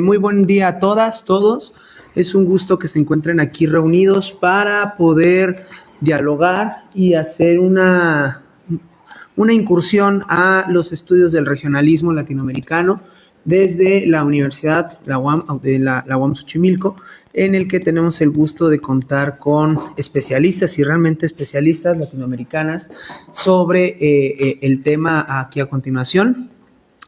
Muy buen día a todas, todos. Es un gusto que se encuentren aquí reunidos para poder dialogar y hacer una incursión a los estudios del regionalismo latinoamericano desde la Universidad, la UAM, la UAM Xochimilco, en el que tenemos el gusto de contar con especialistas y realmente especialistas latinoamericanas sobre el tema aquí a continuación.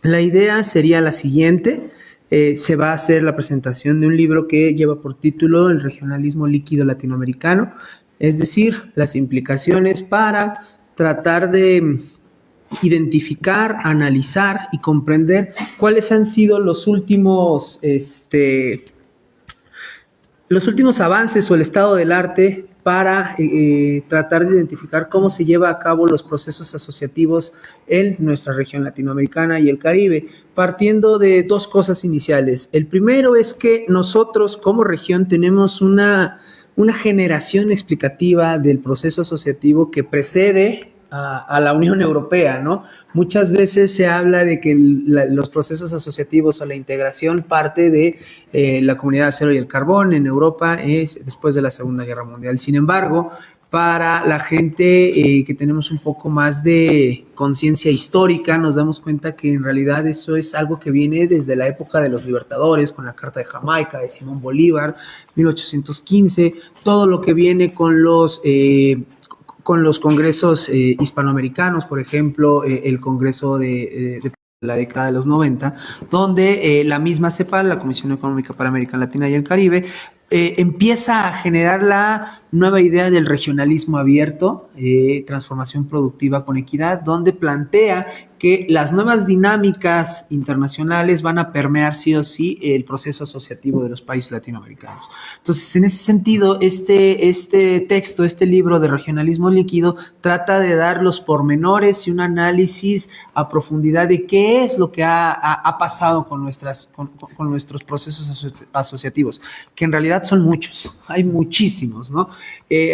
La idea sería la siguiente. Se va a hacer la presentación de un libro que lleva por título El regionalismo líquido latinoamericano, es decir, las implicaciones para tratar de identificar, analizar y comprender cuáles han sido los últimos avances o el estado del arte para tratar de identificar cómo se lleva a cabo los procesos asociativos en nuestra región latinoamericana y el Caribe, partiendo de dos cosas iniciales. El primero es que nosotros como región tenemos una generación explicativa del proceso asociativo que precede a la Unión Europea, ¿no? Muchas veces se habla de que los procesos asociativos o la integración parte de la Comunidad de Acero y el Carbón en Europa después de la Segunda Guerra Mundial. Sin embargo, para la gente que tenemos un poco más de conciencia histórica, nos damos cuenta que en realidad eso es algo que viene desde la época de los libertadores, con la Carta de Jamaica, de Simón Bolívar, 1815, todo lo que viene con los congresos hispanoamericanos, por ejemplo, el congreso de la década de los 90, donde la misma CEPAL, la Comisión Económica para América Latina y el Caribe, empieza a generar la nueva idea del regionalismo abierto, transformación productiva con equidad, donde plantea que las nuevas dinámicas internacionales van a permear sí o sí el proceso asociativo de los países latinoamericanos. Entonces, en ese sentido, este texto, este libro de regionalismo líquido, trata de dar los pormenores y un análisis a profundidad de qué es lo que ha pasado con nuestros procesos asociativos, que en realidad son muchos, hay muchísimos, ¿no?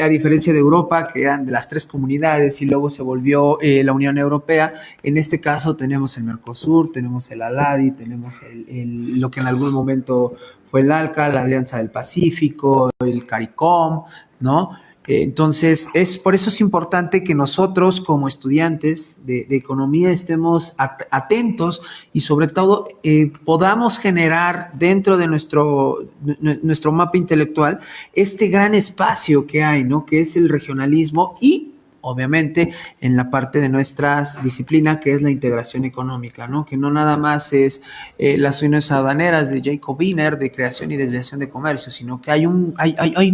A diferencia de Europa, que eran de las 3 comunidades y luego se volvió la Unión Europea. En este caso tenemos el Mercosur, tenemos el ALADI, tenemos lo que en algún momento fue el ALCA, la Alianza del Pacífico, el CARICOM, ¿no? Entonces, por eso es importante que nosotros como estudiantes de economía estemos atentos y sobre todo podamos generar dentro de nuestro mapa intelectual este gran espacio que hay, ¿no? Que es el regionalismo y obviamente en la parte de nuestras disciplinas, que es la integración económica, ¿no? Que no nada más es las uniones aduaneras de Jacob Wiener, de creación y desviación de comercio, sino que hay un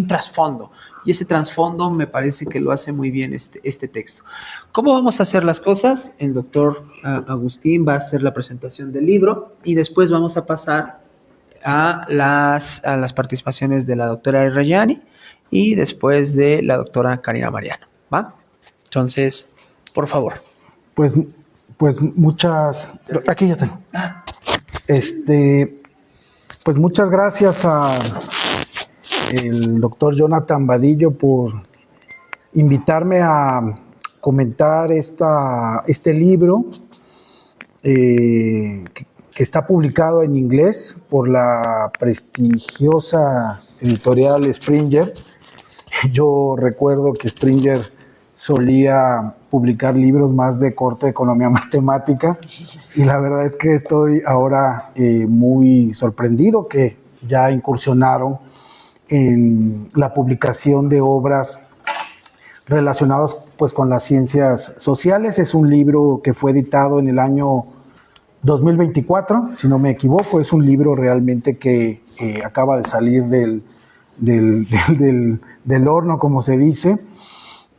trasfondo, y ese trasfondo me parece que lo hace muy bien este texto. ¿Cómo vamos a hacer las cosas? El doctor Agustín va a hacer la presentación del libro y después vamos a pasar a las participaciones de la doctora Rayani y después de la doctora Karina Mariano, ¿va? Entonces, por favor. Pues muchas... Aquí ya tengo. Pues muchas gracias a el doctor Jonathan Vadillo por invitarme a comentar este libro que está publicado en inglés por la prestigiosa editorial Springer. Yo recuerdo que Springer solía publicar libros más de corte de economía matemática y la verdad es que estoy ahora muy sorprendido que ya incursionaron en la publicación de obras relacionadas pues con las ciencias sociales. Es un libro que fue editado en el año 2024, si no me equivoco. Es un libro realmente que acaba de salir del horno, como se dice.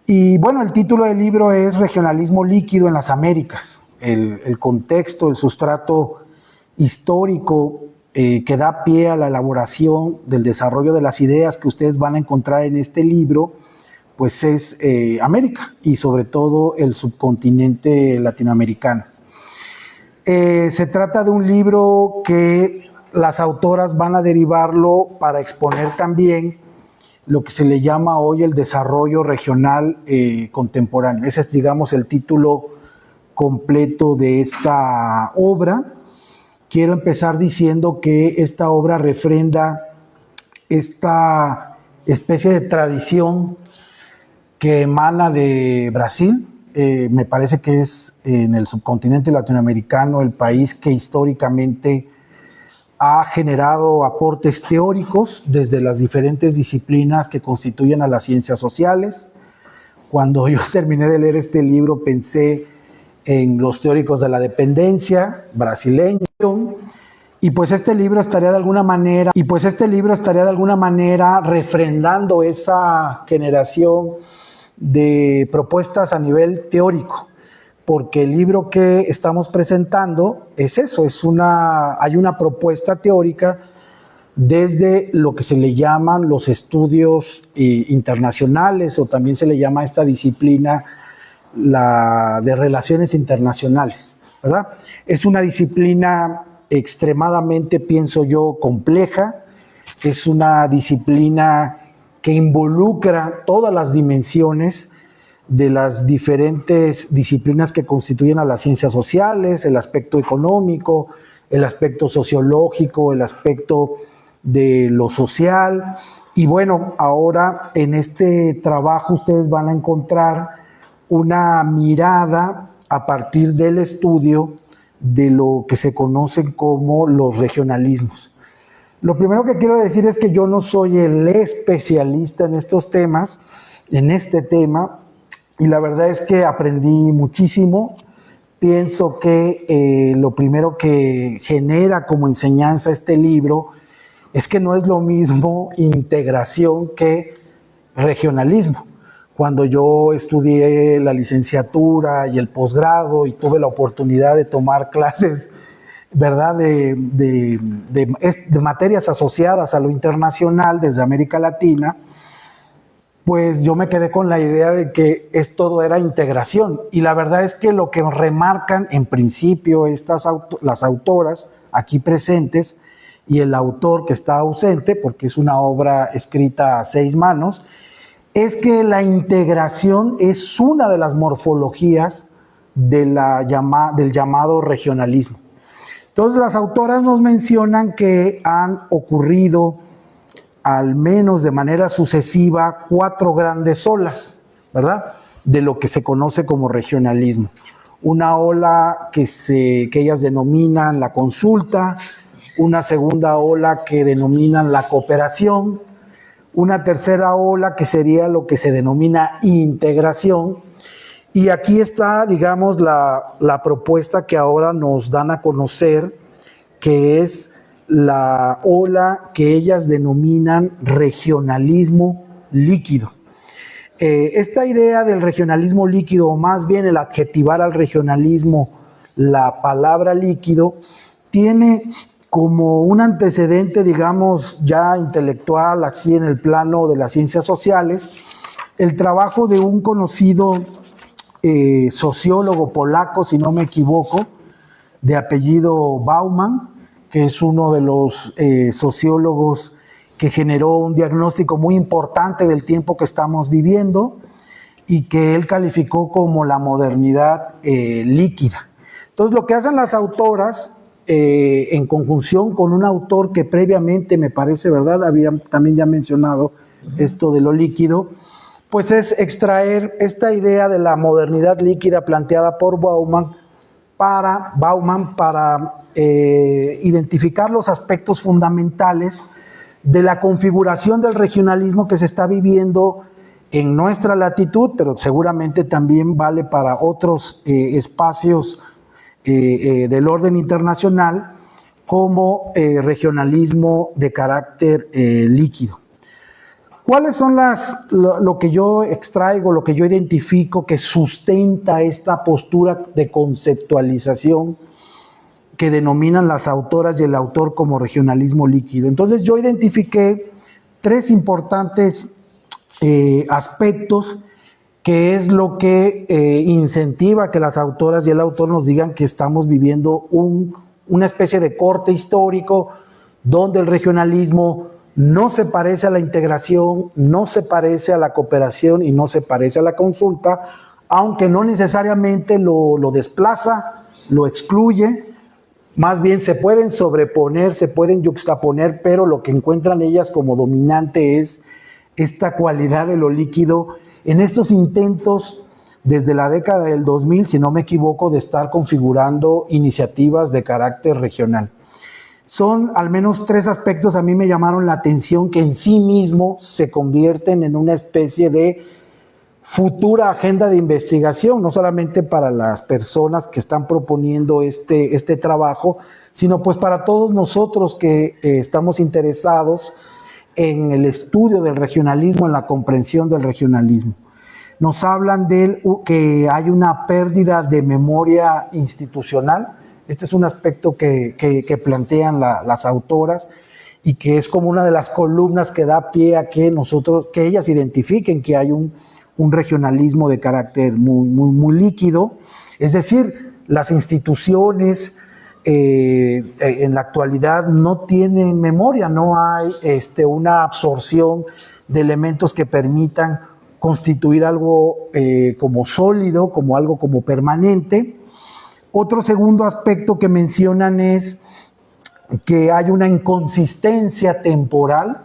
Y bueno, el título del libro es Regionalismo líquido en las Américas. El contexto, el sustrato histórico que da pie a la elaboración del desarrollo de las ideas que ustedes van a encontrar en este libro, pues es América y sobre todo el subcontinente latinoamericano. Se trata de un libro que las autoras van a derivarlo para exponer también lo que se le llama hoy el desarrollo regional contemporáneo. Ese es, digamos, el título completo de esta obra, quiero empezar diciendo que esta obra refrenda esta especie de tradición que emana de Brasil. Me parece que es en el subcontinente latinoamericano el país que históricamente ha generado aportes teóricos desde las diferentes disciplinas que constituyen a las ciencias sociales. Cuando yo terminé de leer este libro pensé en los teóricos de la dependencia brasileños, y pues este libro estaría de alguna manera, refrendando esa generación de propuestas a nivel teórico, porque el libro que estamos presentando es eso, hay una propuesta teórica desde lo que se le llaman los estudios internacionales, o también se le llama a esta disciplina la de relaciones internacionales, ¿verdad? Es una disciplina extremadamente, pienso yo, compleja. Es una disciplina que involucra todas las dimensiones de las diferentes disciplinas que constituyen a las ciencias sociales, el aspecto económico, el aspecto sociológico, el aspecto de lo social. Y bueno, ahora en este trabajo ustedes van a encontrar una mirada a partir del estudio de lo que se conocen como los regionalismos. Lo primero que quiero decir es que yo no soy el especialista en estos temas, en este tema, y la verdad es que aprendí muchísimo. Pienso que lo primero que genera como enseñanza este libro es que no es lo mismo integración que regionalismo. Cuando yo estudié la licenciatura y el posgrado y tuve la oportunidad de tomar clases, ¿verdad?, de materias asociadas a lo internacional desde América Latina, pues yo me quedé con la idea de que todo era integración. Y la verdad es que lo que remarcan en principio las autoras aquí presentes y el autor que está ausente, porque es una obra escrita a 6 manos, es que la integración es una de las morfologías del llamado regionalismo. Entonces las autoras nos mencionan que han ocurrido, al menos de manera sucesiva, 4 grandes olas, ¿verdad?, de lo que se conoce como regionalismo. Una ola que ellas denominan la consulta, una segunda ola que denominan la cooperación, una tercera ola que sería lo que se denomina integración, y aquí está, digamos, la propuesta que ahora nos dan a conocer, que es la ola que ellas denominan regionalismo líquido. Esta idea del regionalismo líquido, o más bien el adjetivar al regionalismo la palabra líquido, tiene como un antecedente, digamos, ya intelectual, así en el plano de las ciencias sociales, el trabajo de un conocido sociólogo polaco, si no me equivoco, de apellido Bauman, que es uno de los sociólogos que generó un diagnóstico muy importante del tiempo que estamos viviendo y que él calificó como la modernidad líquida. Entonces, lo que hacen las autoras, en conjunción con un autor que previamente, me parece, ¿verdad?, había también ya mencionado esto de lo líquido, pues es extraer esta idea de la modernidad líquida planteada por Bauman para identificar los aspectos fundamentales de la configuración del regionalismo que se está viviendo en nuestra latitud, pero seguramente también vale para otros espacios del orden internacional, como regionalismo de carácter líquido. ¿Cuáles son lo que yo extraigo, lo que yo identifico que sustenta esta postura de conceptualización que denominan las autoras y el autor como regionalismo líquido? Entonces yo identifiqué 3 importantes aspectos, que es lo que incentiva que las autoras y el autor nos digan que estamos viviendo una especie de corte histórico donde el regionalismo no se parece a la integración, no se parece a la cooperación y no se parece a la consulta, aunque no necesariamente lo desplaza, lo excluye, más bien se pueden sobreponer, se pueden yuxtaponer, pero lo que encuentran ellas como dominante es esta cualidad de lo líquido en estos intentos desde la década del 2000, si no me equivoco, de estar configurando iniciativas de carácter regional. Son al menos 3 aspectos a mí me llamaron la atención que en sí mismo se convierten en una especie de futura agenda de investigación, no solamente para las personas que están proponiendo este trabajo, sino pues para todos nosotros que estamos interesados en el estudio del regionalismo, en la comprensión del regionalismo. Nos hablan de que hay una pérdida de memoria institucional. Este es un aspecto que plantean las autoras y que es como una de las columnas que da pie a que ellas identifiquen que hay un regionalismo de carácter muy líquido. Es decir, las instituciones en la actualidad no tienen memoria, no hay una absorción de elementos que permitan constituir algo como sólido, como algo como permanente. Otro segundo aspecto que mencionan es que hay una inconsistencia temporal.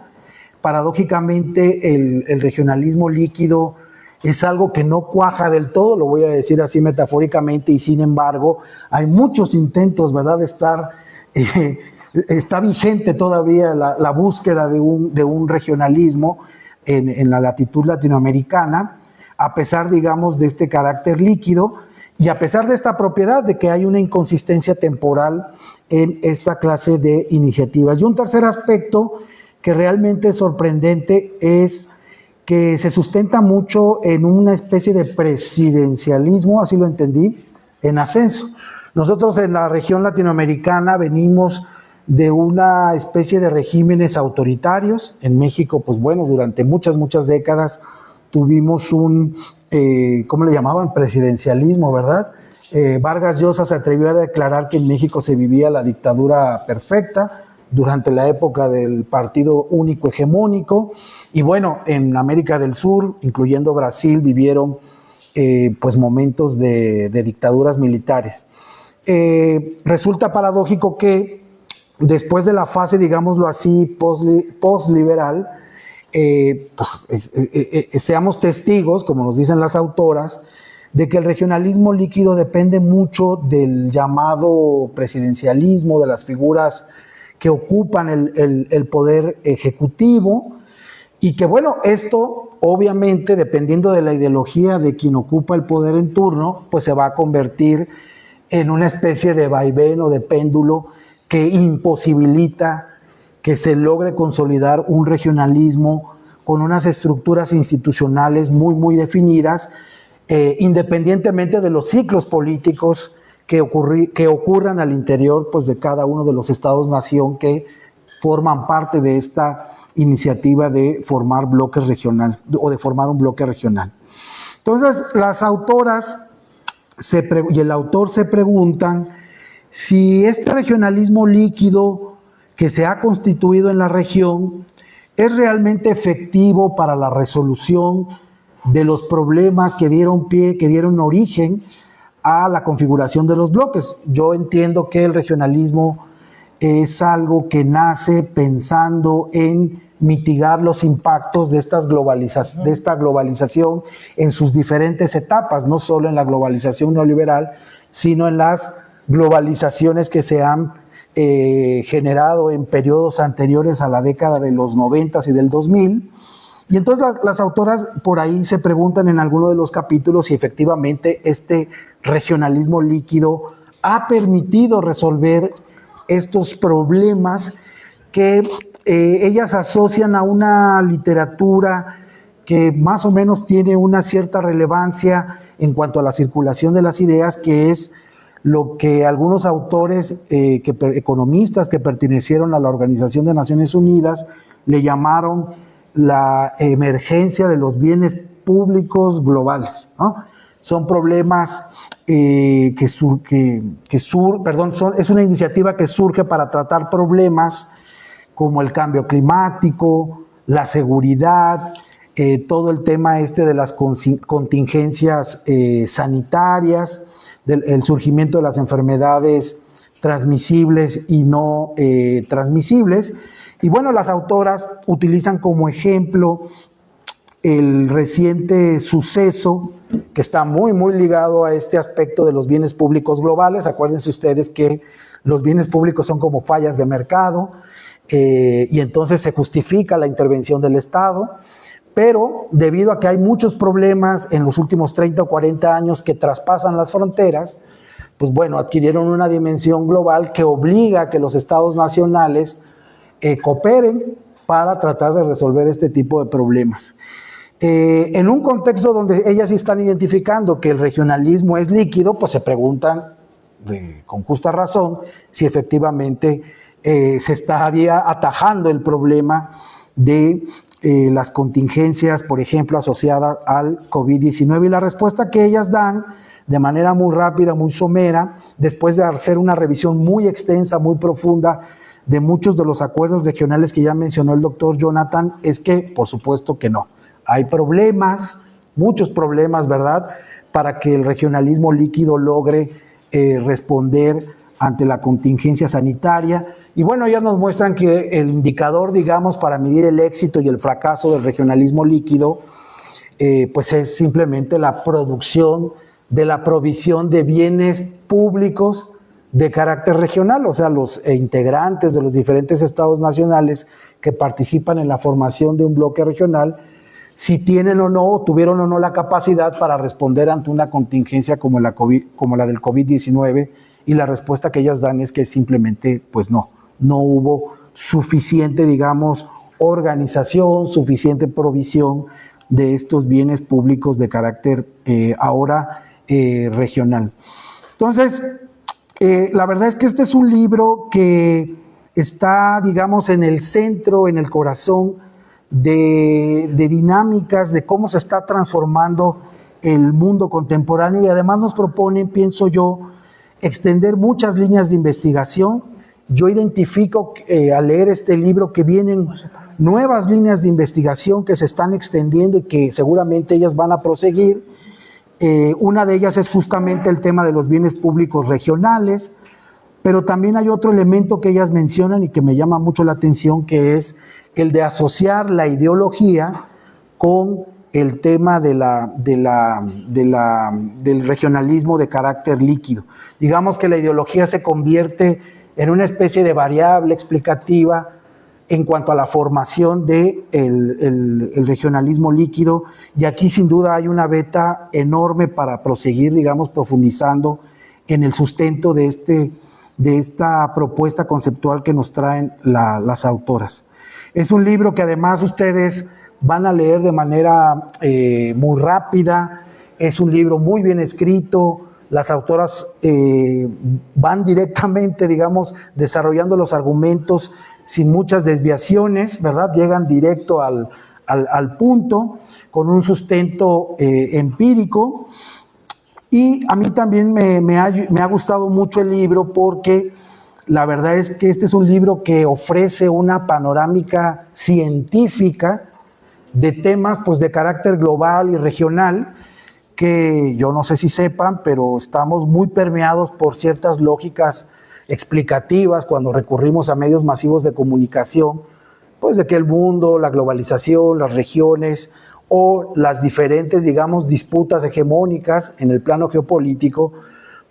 Paradójicamente, el regionalismo líquido es algo que no cuaja del todo, lo voy a decir así metafóricamente, y sin embargo hay muchos intentos, ¿verdad?, de estar, está vigente todavía la búsqueda de un regionalismo en la latitud latinoamericana, a pesar, digamos, de este carácter líquido y a pesar de esta propiedad de que hay una inconsistencia temporal en esta clase de iniciativas. Y un tercer aspecto que realmente es sorprendente es que se sustenta mucho en una especie de presidencialismo, así lo entendí, en ascenso. Nosotros en la región latinoamericana venimos de una especie de regímenes autoritarios. En México, pues bueno, durante muchas décadas tuvimos un, ¿cómo le llamaban? Presidencialismo, ¿verdad? Vargas Llosa se atrevió a declarar que en México se vivía la dictadura perfecta durante la época del partido único hegemónico, y bueno, en América del Sur, incluyendo Brasil, vivieron pues momentos de dictaduras militares. Resulta paradójico que después de la fase, digámoslo así, postliberal, pues, seamos testigos, como nos dicen las autoras, de que el regionalismo líquido depende mucho del llamado presidencialismo, de las figuras que ocupan el poder ejecutivo, y que bueno, esto obviamente dependiendo de la ideología de quien ocupa el poder en turno, pues se va a convertir en una especie de vaivén o de péndulo que imposibilita que se logre consolidar un regionalismo con unas estructuras institucionales muy definidas, independientemente de los ciclos políticos que ocurran al interior, pues, de cada uno de los estados-nación que forman parte de esta iniciativa de formar bloques regionales o de formar un bloque regional. Entonces, las autoras y el autor se preguntan si este regionalismo líquido que se ha constituido en la región es realmente efectivo para la resolución de los problemas que dieron origen a la configuración de los bloques. Yo entiendo que el regionalismo es algo que nace pensando en mitigar los impactos de esta globalización en sus diferentes etapas, no solo en la globalización neoliberal, sino en las globalizaciones que se han generado en periodos anteriores a la década de los 90 y del 2000. Y entonces las autoras por ahí se preguntan en alguno de los capítulos si efectivamente este regionalismo líquido ha permitido resolver estos problemas que ellas asocian a una literatura que más o menos tiene una cierta relevancia en cuanto a la circulación de las ideas, que es lo que algunos autores, economistas que pertenecieron a la Organización de Naciones Unidas, le llamaron la emergencia de los bienes públicos globales, ¿no? Son problemas es una iniciativa que surge para tratar problemas como el cambio climático, la seguridad, todo el tema de las contingencias sanitarias, el surgimiento de las enfermedades transmisibles y no transmisibles. Y bueno, las autoras utilizan como ejemplo el reciente suceso que está muy, muy ligado a este aspecto de los bienes públicos globales. Acuérdense ustedes que los bienes públicos son como fallas de mercado, y entonces se justifica la intervención del Estado, pero debido a que hay muchos problemas en los últimos 30 o 40 años que traspasan las fronteras, pues bueno, adquirieron una dimensión global que obliga a que los estados nacionales cooperen para tratar de resolver este tipo de problemas. En un contexto donde ellas están identificando que el regionalismo es líquido, pues se preguntan con justa razón si efectivamente se estaría atajando el problema de las contingencias, por ejemplo, asociadas al COVID-19. Y la respuesta que ellas dan de manera muy rápida, muy somera, después de hacer una revisión muy extensa, muy profunda de muchos de los acuerdos regionales que ya mencionó el doctor Jonathan, es que, por supuesto que no. Hay problemas, muchos problemas, ¿verdad?, para que el regionalismo líquido logre responder ante la contingencia sanitaria. Y bueno, ellas nos muestran que el indicador, digamos, para medir el éxito y el fracaso del regionalismo líquido, pues es simplemente la producción de la provisión de bienes públicos de carácter regional, o sea, los integrantes de los diferentes estados nacionales que participan en la formación de un bloque regional, si tienen o no, tuvieron o no la capacidad para responder ante una contingencia como la del COVID-19, y la respuesta que ellas dan es que simplemente, pues no hubo suficiente, digamos, organización, suficiente provisión de estos bienes públicos de carácter ahora regional. Entonces, la verdad es que este es un libro que está, digamos, en el centro, en el corazón de dinámicas de cómo se está transformando el mundo contemporáneo, y además nos propone, pienso yo, extender muchas líneas de investigación. Yo identifico al leer este libro que vienen nuevas líneas de investigación que se están extendiendo y que seguramente ellas van a proseguir. Una de ellas es justamente el tema de los bienes públicos regionales, pero también hay otro elemento que ellas mencionan y que me llama mucho la atención, que es el de asociar la ideología con el tema del regionalismo de carácter líquido. Digamos que la ideología se convierte en una especie de variable explicativa en cuanto a la formación del regionalismo líquido, y aquí sin duda hay una beta enorme para proseguir, digamos, profundizando en el sustento de esta propuesta conceptual que nos traen las autoras. Es un libro que además ustedes van a leer de manera muy rápida, es un libro muy bien escrito, las autoras van directamente, digamos, desarrollando los argumentos sin muchas desviaciones, ¿verdad? Llegan directo al punto, con un sustento empírico. Y a mí también me ha gustado mucho el libro, porque la verdad es que este es un libro que ofrece una panorámica científica de temas, pues, de carácter global y regional, que yo no sé si sepan, pero estamos muy permeados por ciertas lógicas explicativas cuando recurrimos a medios masivos de comunicación, pues de que el mundo, la globalización, las regiones o las diferentes, digamos, disputas hegemónicas en el plano geopolítico,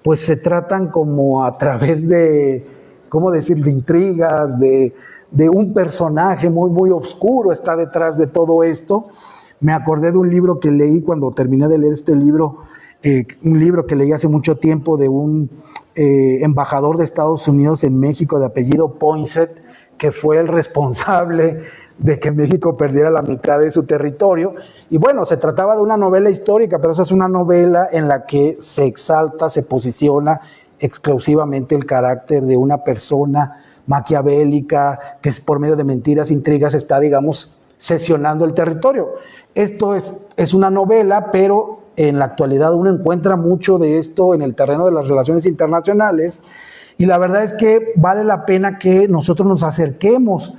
pues se tratan como a través de, ¿cómo decir?, de intrigas, de un personaje muy, muy oscuro está detrás de todo esto. Me acordé de un libro que leí cuando terminé de leer este libro, un libro que leí hace mucho tiempo de un embajador de Estados Unidos en México de apellido Poinsett, que fue el responsable de que México perdiera la mitad de su territorio. Y bueno, se trataba de una novela histórica, pero esa es una novela en la que se exalta, se posiciona exclusivamente el carácter de una persona maquiavélica que por medio de mentiras, intrigas, está, digamos, sesionando el territorio. Esto es una novela, pero en la actualidad uno encuentra mucho de esto en el terreno de las relaciones internacionales, y la verdad es que vale la pena que nosotros nos acerquemos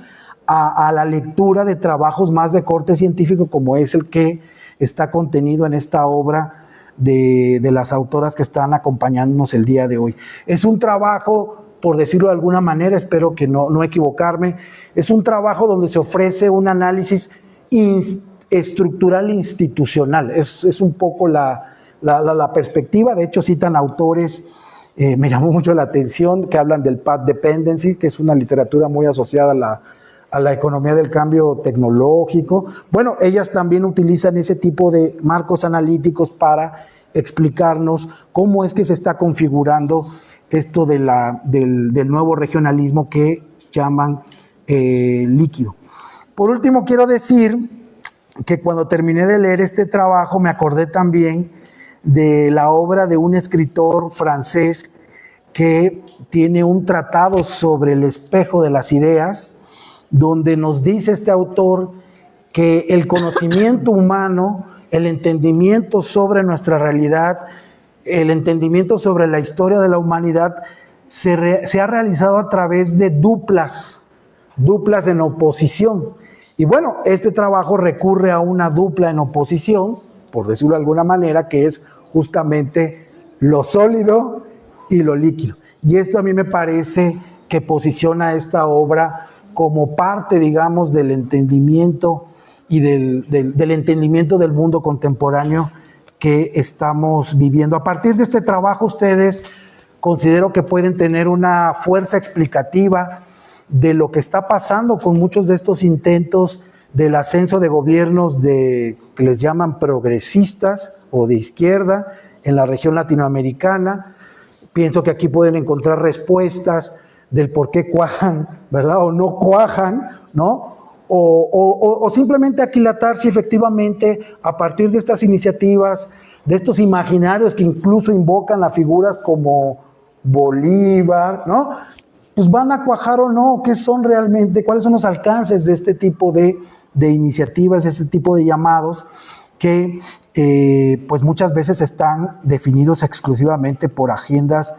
a la lectura de trabajos más de corte científico, como es el que está contenido en esta obra de las autoras que están acompañándonos el día de hoy. Es un trabajo por decirlo de alguna manera, espero que no equivocarme. Es un trabajo donde se ofrece un análisis estructural institucional. Es un poco la perspectiva. De hecho, citan autores, me llamó mucho la atención, que hablan del path dependency, que es una literatura muy asociada a la economía del cambio tecnológico. Bueno, ellas también utilizan ese tipo de marcos analíticos para explicarnos cómo es que se está configurando esto del nuevo regionalismo que llaman líquido. Por último, quiero decir que cuando terminé de leer este trabajo me acordé también de la obra de un escritor francés que tiene un tratado sobre el espejo de las ideas, donde nos dice este autor que el conocimiento humano, el entendimiento sobre nuestra realidad, el entendimiento sobre la historia de la humanidad se ha realizado a través de duplas en oposición. Y bueno, este trabajo recurre a una dupla en oposición, por decirlo de alguna manera, que es justamente lo sólido y lo líquido. Y esto a mí me parece que posiciona esta obra como parte, digamos, del entendimiento y del entendimiento del mundo contemporáneo que estamos viviendo. A partir de este trabajo, ustedes considero que pueden tener una fuerza explicativa de lo que está pasando con muchos de estos intentos del ascenso de gobiernos que les llaman progresistas o de izquierda en la región latinoamericana. Pienso que aquí pueden encontrar respuestas del por qué cuajan, ¿verdad? O no cuajan, ¿no? O simplemente aquilatar si efectivamente a partir de estas iniciativas, de estos imaginarios que incluso invocan a figuras como Bolívar, ¿no? Pues van a cuajar o no, ¿qué son realmente? ¿Cuáles son los alcances de este tipo de iniciativas, de este tipo de llamados que pues muchas veces están definidos exclusivamente por agendas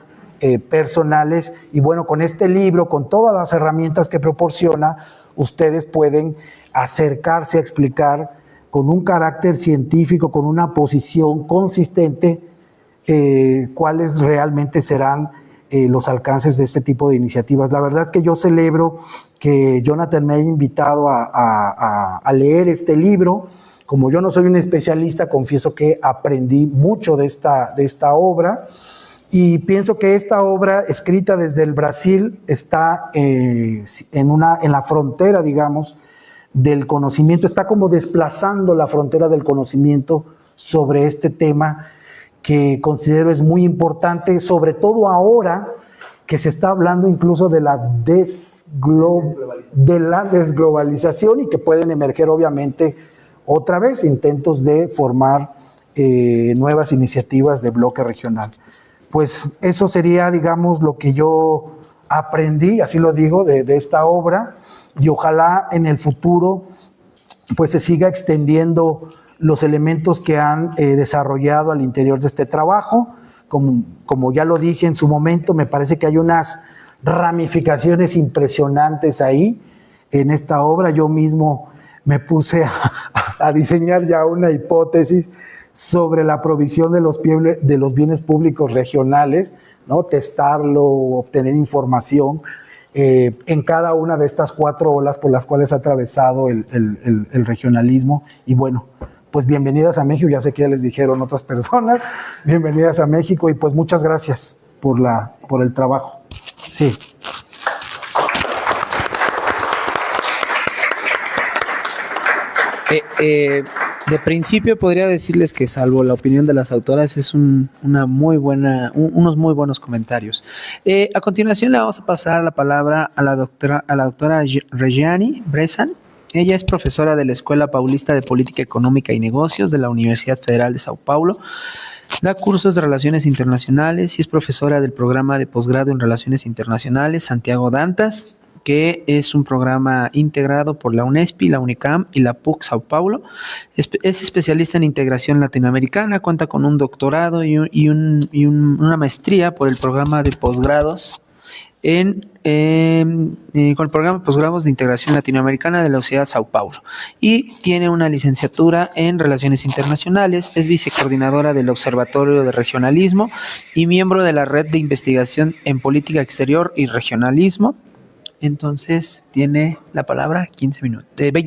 personales? Y bueno, con este libro, con todas las herramientas que proporciona, ustedes pueden acercarse a explicar con un carácter científico, con una posición consistente, cuáles realmente serán los alcances de este tipo de iniciativas. La verdad es que yo celebro que Jonathan me haya invitado a leer este libro. Como yo no soy un especialista, confieso que aprendí mucho de esta obra, y pienso que esta obra, escrita desde el Brasil, está en la frontera, digamos, del conocimiento, está como desplazando la frontera del conocimiento sobre este tema que considero es muy importante, sobre todo ahora que se está hablando incluso de la desglobalización, y que pueden emerger obviamente otra vez intentos de formar nuevas iniciativas de bloque regional. Pues eso sería, digamos, lo que yo aprendí, así lo digo, de esta obra, y ojalá en el futuro pues se siga extendiendo los elementos que han desarrollado al interior de este trabajo. Como ya lo dije en su momento, me parece que hay unas ramificaciones impresionantes ahí en esta obra. Yo mismo me puse a diseñar ya una hipótesis sobre la provisión de los bienes públicos regionales, ¿no? Testarlo, obtener información en cada una de estas 4 olas por las cuales ha atravesado el regionalismo. Y bueno, pues bienvenidas a México, ya sé que ya les dijeron otras personas, bienvenidas a México, y pues muchas gracias por el trabajo. Sí. De principio podría decirles que, salvo la opinión de las autoras, es unos muy buenos comentarios. A continuación le vamos a pasar la palabra a la doctora Reggiani Bressan. Ella es profesora de la Escuela Paulista de Política Económica y Negocios de la Universidad Federal de Sao Paulo. Da cursos de Relaciones Internacionales y es profesora del programa de posgrado en Relaciones Internacionales Santiago Dantas, que es un programa integrado por la UNESP, la UNICAM y la PUC Sao Paulo. Es especialista en integración latinoamericana, cuenta con un doctorado y una maestría por el programa de posgrados con el programa de posgrados de integración latinoamericana de la Universidad de Sao Paulo y tiene una licenciatura en Relaciones Internacionales, es vicecoordinadora del Observatorio de Regionalismo y miembro de la Red de Investigación en Política Exterior y Regionalismo. Entonces tiene la palabra 20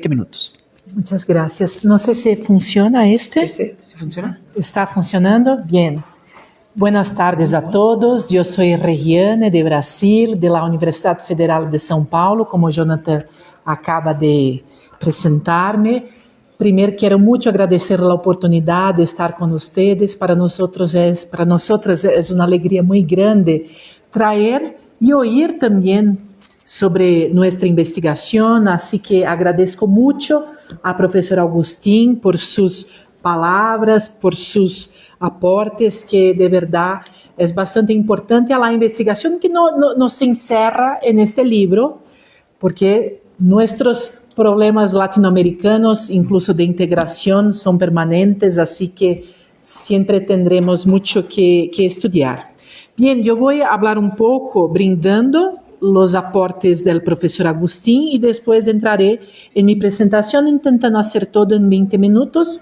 minutos. Muchas gracias. No sé si funciona este. ¿Sí funciona? ¿Está funcionando? Bien. Buenas tardes a todos. Eu sou Regiane, de Brasil, de la Universidade Federal de São Paulo, como Jonathan acaba de apresentar-me. Primeiro, quero muito agradecer a oportunidade de estar com vocês. Para nós é uma alegria muito grande trazer e ouvir também sobre nossa investigação. Assim que agradeço muito a professora Agustín por suas palavras, por seus aportes, que de verdade é bastante importante a la investigação que não se encerra neste livro, porque nossos problemas latino-americanos, incluso de integração, são permanentes, assim que sempre tendremos muito que estudar. Bem, eu vou falar pouco brindando os aportes do professor Agustín e depois entraré em minha apresentação, tentando fazer todo em 20 minutos.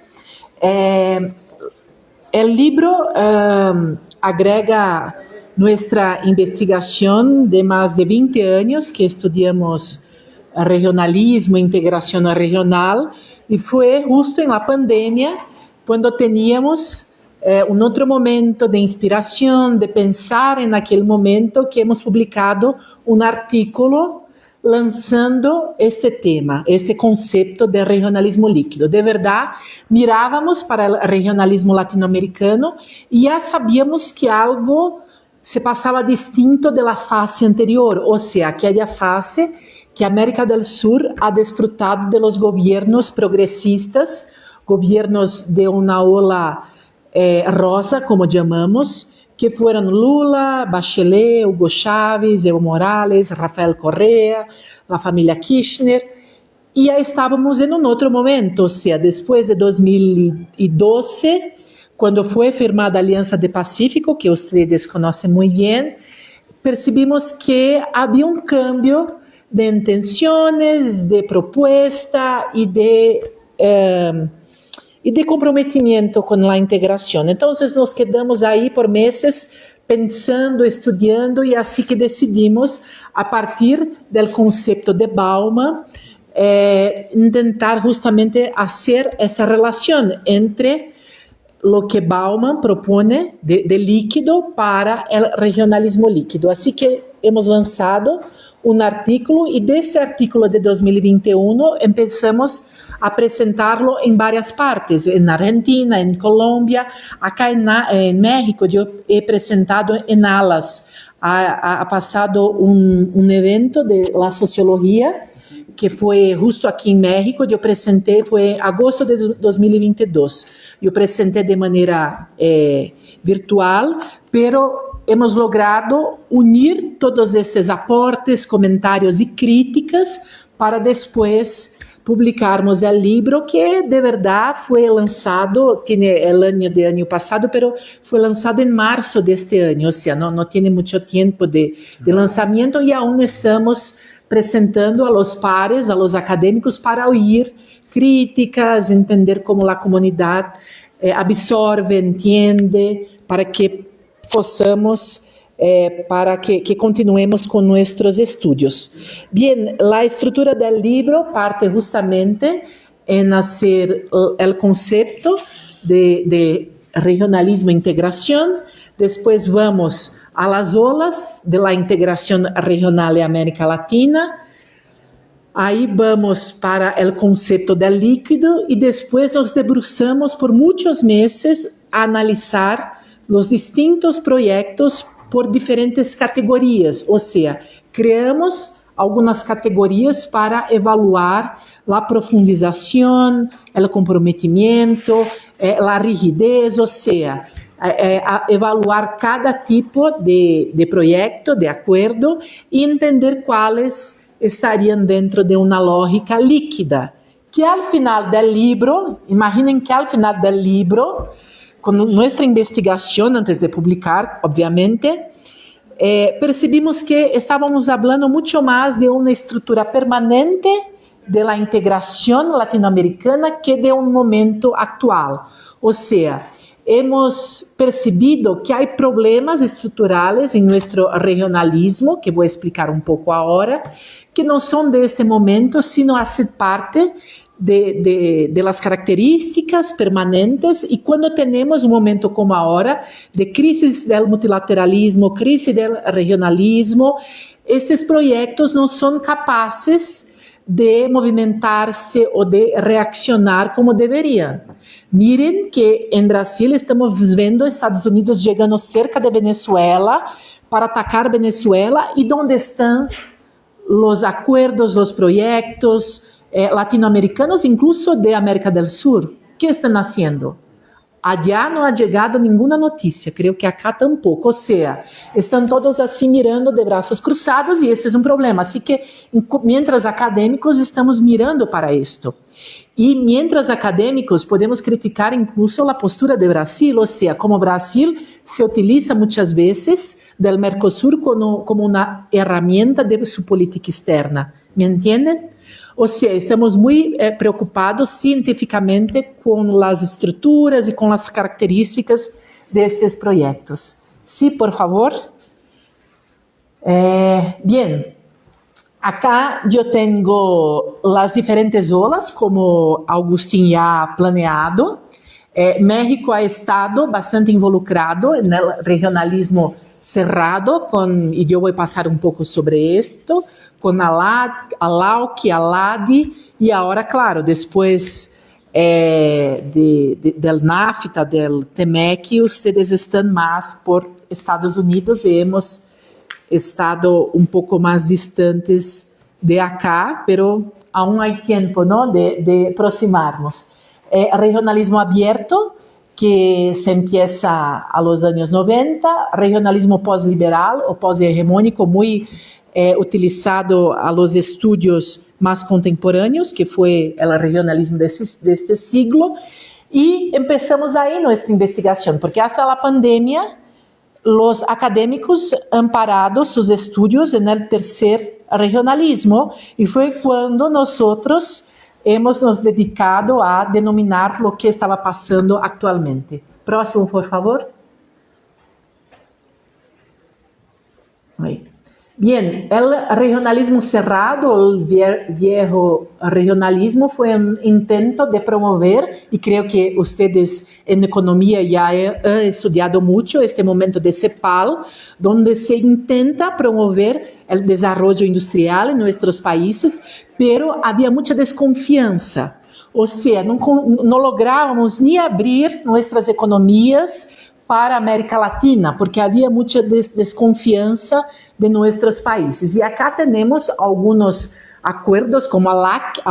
O livro agrega nossa investigação de mais de 20 anos que estudamos regionalismo, integração regional, e foi justo na pandemia quando teníamos outro momento de inspiração, de pensar naquele momento que hemos publicado artículo lançando este tema, este conceito de regionalismo líquido. De verdade, mirávamos para o regionalismo latino-americano e já sabíamos que algo se passava distinto da fase anterior, ou seja, aquela fase que a América do Sul ha desfrutado de los governos progressistas, governos de uma ola rosa, como chamamos, que foram Lula, Bachelet, Hugo Chávez, Evo Morales, Rafael Correa, a família Kirchner, e já estávamos em outro momento, ou seja, depois de 2012, quando foi firmada a Aliança do Pacífico, que vocês conhecem muito bem, percebimos que havia cambio de intenções, de proposta e de comprometimento com a integração. Então, nos quedamos aí por meses pensando, estudando, e assim que decidimos, a partir do conceito de Bauman, tentar justamente fazer essa relação entre o que Bauman propõe de líquido para o regionalismo líquido. Assim que hemos lançado artículo, e desse artículo de 2021 começamos a apresentá-lo em várias partes, na Argentina, em Colômbia, acá em México. Eu he apresentado em ALAS. Ha passado evento de la sociologia, que foi justo aqui em México. Eu apresentei, foi em agosto de 2022. Eu apresentei de maneira virtual, pero hemos logrado unir todos esses aportes, comentários e críticas para depois publicarmos o livro, que de verdade foi lançado, tem o ano passado, pero foi lançado em março deste ano, ou seja, não tem muito tempo de lançamento, e aún estamos apresentando a los pares, a los acadêmicos, para ouvir críticas, entender como a comunidade absorve, entende, para que possamos, para que continuemos com nossos estudos. Bem, a estrutura do livro parte justamente em hacer o conceito de regionalismo e integração. Depois vamos a las olas de la integração regional em América Latina. Aí vamos para o conceito do líquido e depois nos debruçamos por muitos meses a analisar os distintos projetos por diferentes categorias, ou seja, criamos algumas categorias para evaluar a profundização, o comprometimento, a rigidez, ou seja, evaluar cada tipo de projeto, de acordo, e entender quais estariam dentro de uma lógica líquida, que ao final do livro, imaginem que ao final do livro, com nossa investigação, antes de publicar, obviamente, percebimos que estávamos hablando mucho más de una estructura permanente de la integración latinoamericana que de un momento actual. O sea, hemos percebido que hay problemas estructurales en nuestro regionalismo, que voy a explicar un poco ahora, que no son de este momento, sino hacen parte de las características permanentes, y cuando tenemos un momento como ahora, de crisis del multilateralismo, crisis del regionalismo, esses proyectos no son capaces de movimentarse o de reaccionar como deberían. Miren que en Brasil estamos viendo Estados Unidos llegando cerca de Venezuela para atacar Venezuela, y ¿dónde están los acuerdos, los proyectos latinoamericanos, incluso de América del Sur? ¿Qué están haciendo? Allá no ha llegado ninguna noticia, creo que acá tampoco. O sea, están todos así mirando de brazos cruzados, y este es un problema. Así que, mientras académicos, estamos mirando para esto. Y mientras académicos, podemos criticar incluso la postura de Brasil, o sea, como Brasil se utiliza muchas veces del Mercosur como una herramienta de su política externa. ¿Me entienden? O sea, estamos muy preocupados científicamente con las estructuras y con las características de estos proyectos. Sí, por favor. Bien, acá yo tengo las diferentes olas, como Agustín ya ha planeado. México ha estado bastante involucrado en el regionalismo cerrado, y yo voy a pasar un poco sobre esto, con ALAUC, ALADI, y ahora, claro, después del NAFTA, del TEMEC, ustedes están más por Estados Unidos, y hemos estado un poco más distantes de acá, pero aún hay tiempo, ¿no?, de aproximarnos. Regionalismo abierto, que se empieza a los años 90, regionalismo pós-liberal o pós-hegemónico, muy utilizado a los estudios más contemporáneos, que fue el regionalismo de este siglo, y empezamos ahí nuestra investigación, porque hasta la pandemia los académicos han parado sus estudios en el tercer regionalismo, y fue cuando nosotros hemos nos dedicado a denominar lo que estaba pasando actualmente. Próximo, por favor. Ahí. Bien, el regionalismo cerrado, el viejo regionalismo, fue un intento de promover, y creo que ustedes en economía ya han estudiado mucho este momento de CEPAL, donde se intenta promover el desarrollo industrial en nuestros países, pero había mucha desconfianza. O sea, no lográbamos ni abrir nuestras economías para a América Latina, porque havia muita desconfiança de nossos países. E acá temos alguns acordos, como a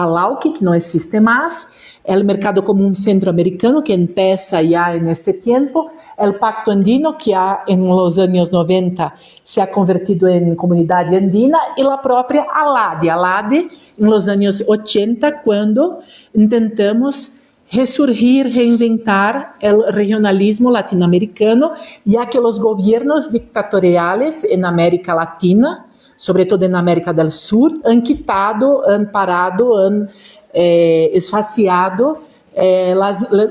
LAUC, que não existe mais, o Mercado Comum Centro-Americano, que empieza já neste tempo, o Pacto Andino, que en los anos 90 se ha convertido em Comunidade Andina, e a própria ALADE em los anos 80, quando intentamos resurgir, reinventar el regionalismo latinoamericano, ya que los gobiernos dictatoriales en América Latina, sobre todo en América del Sur, han quitado, han parado, han esfaciado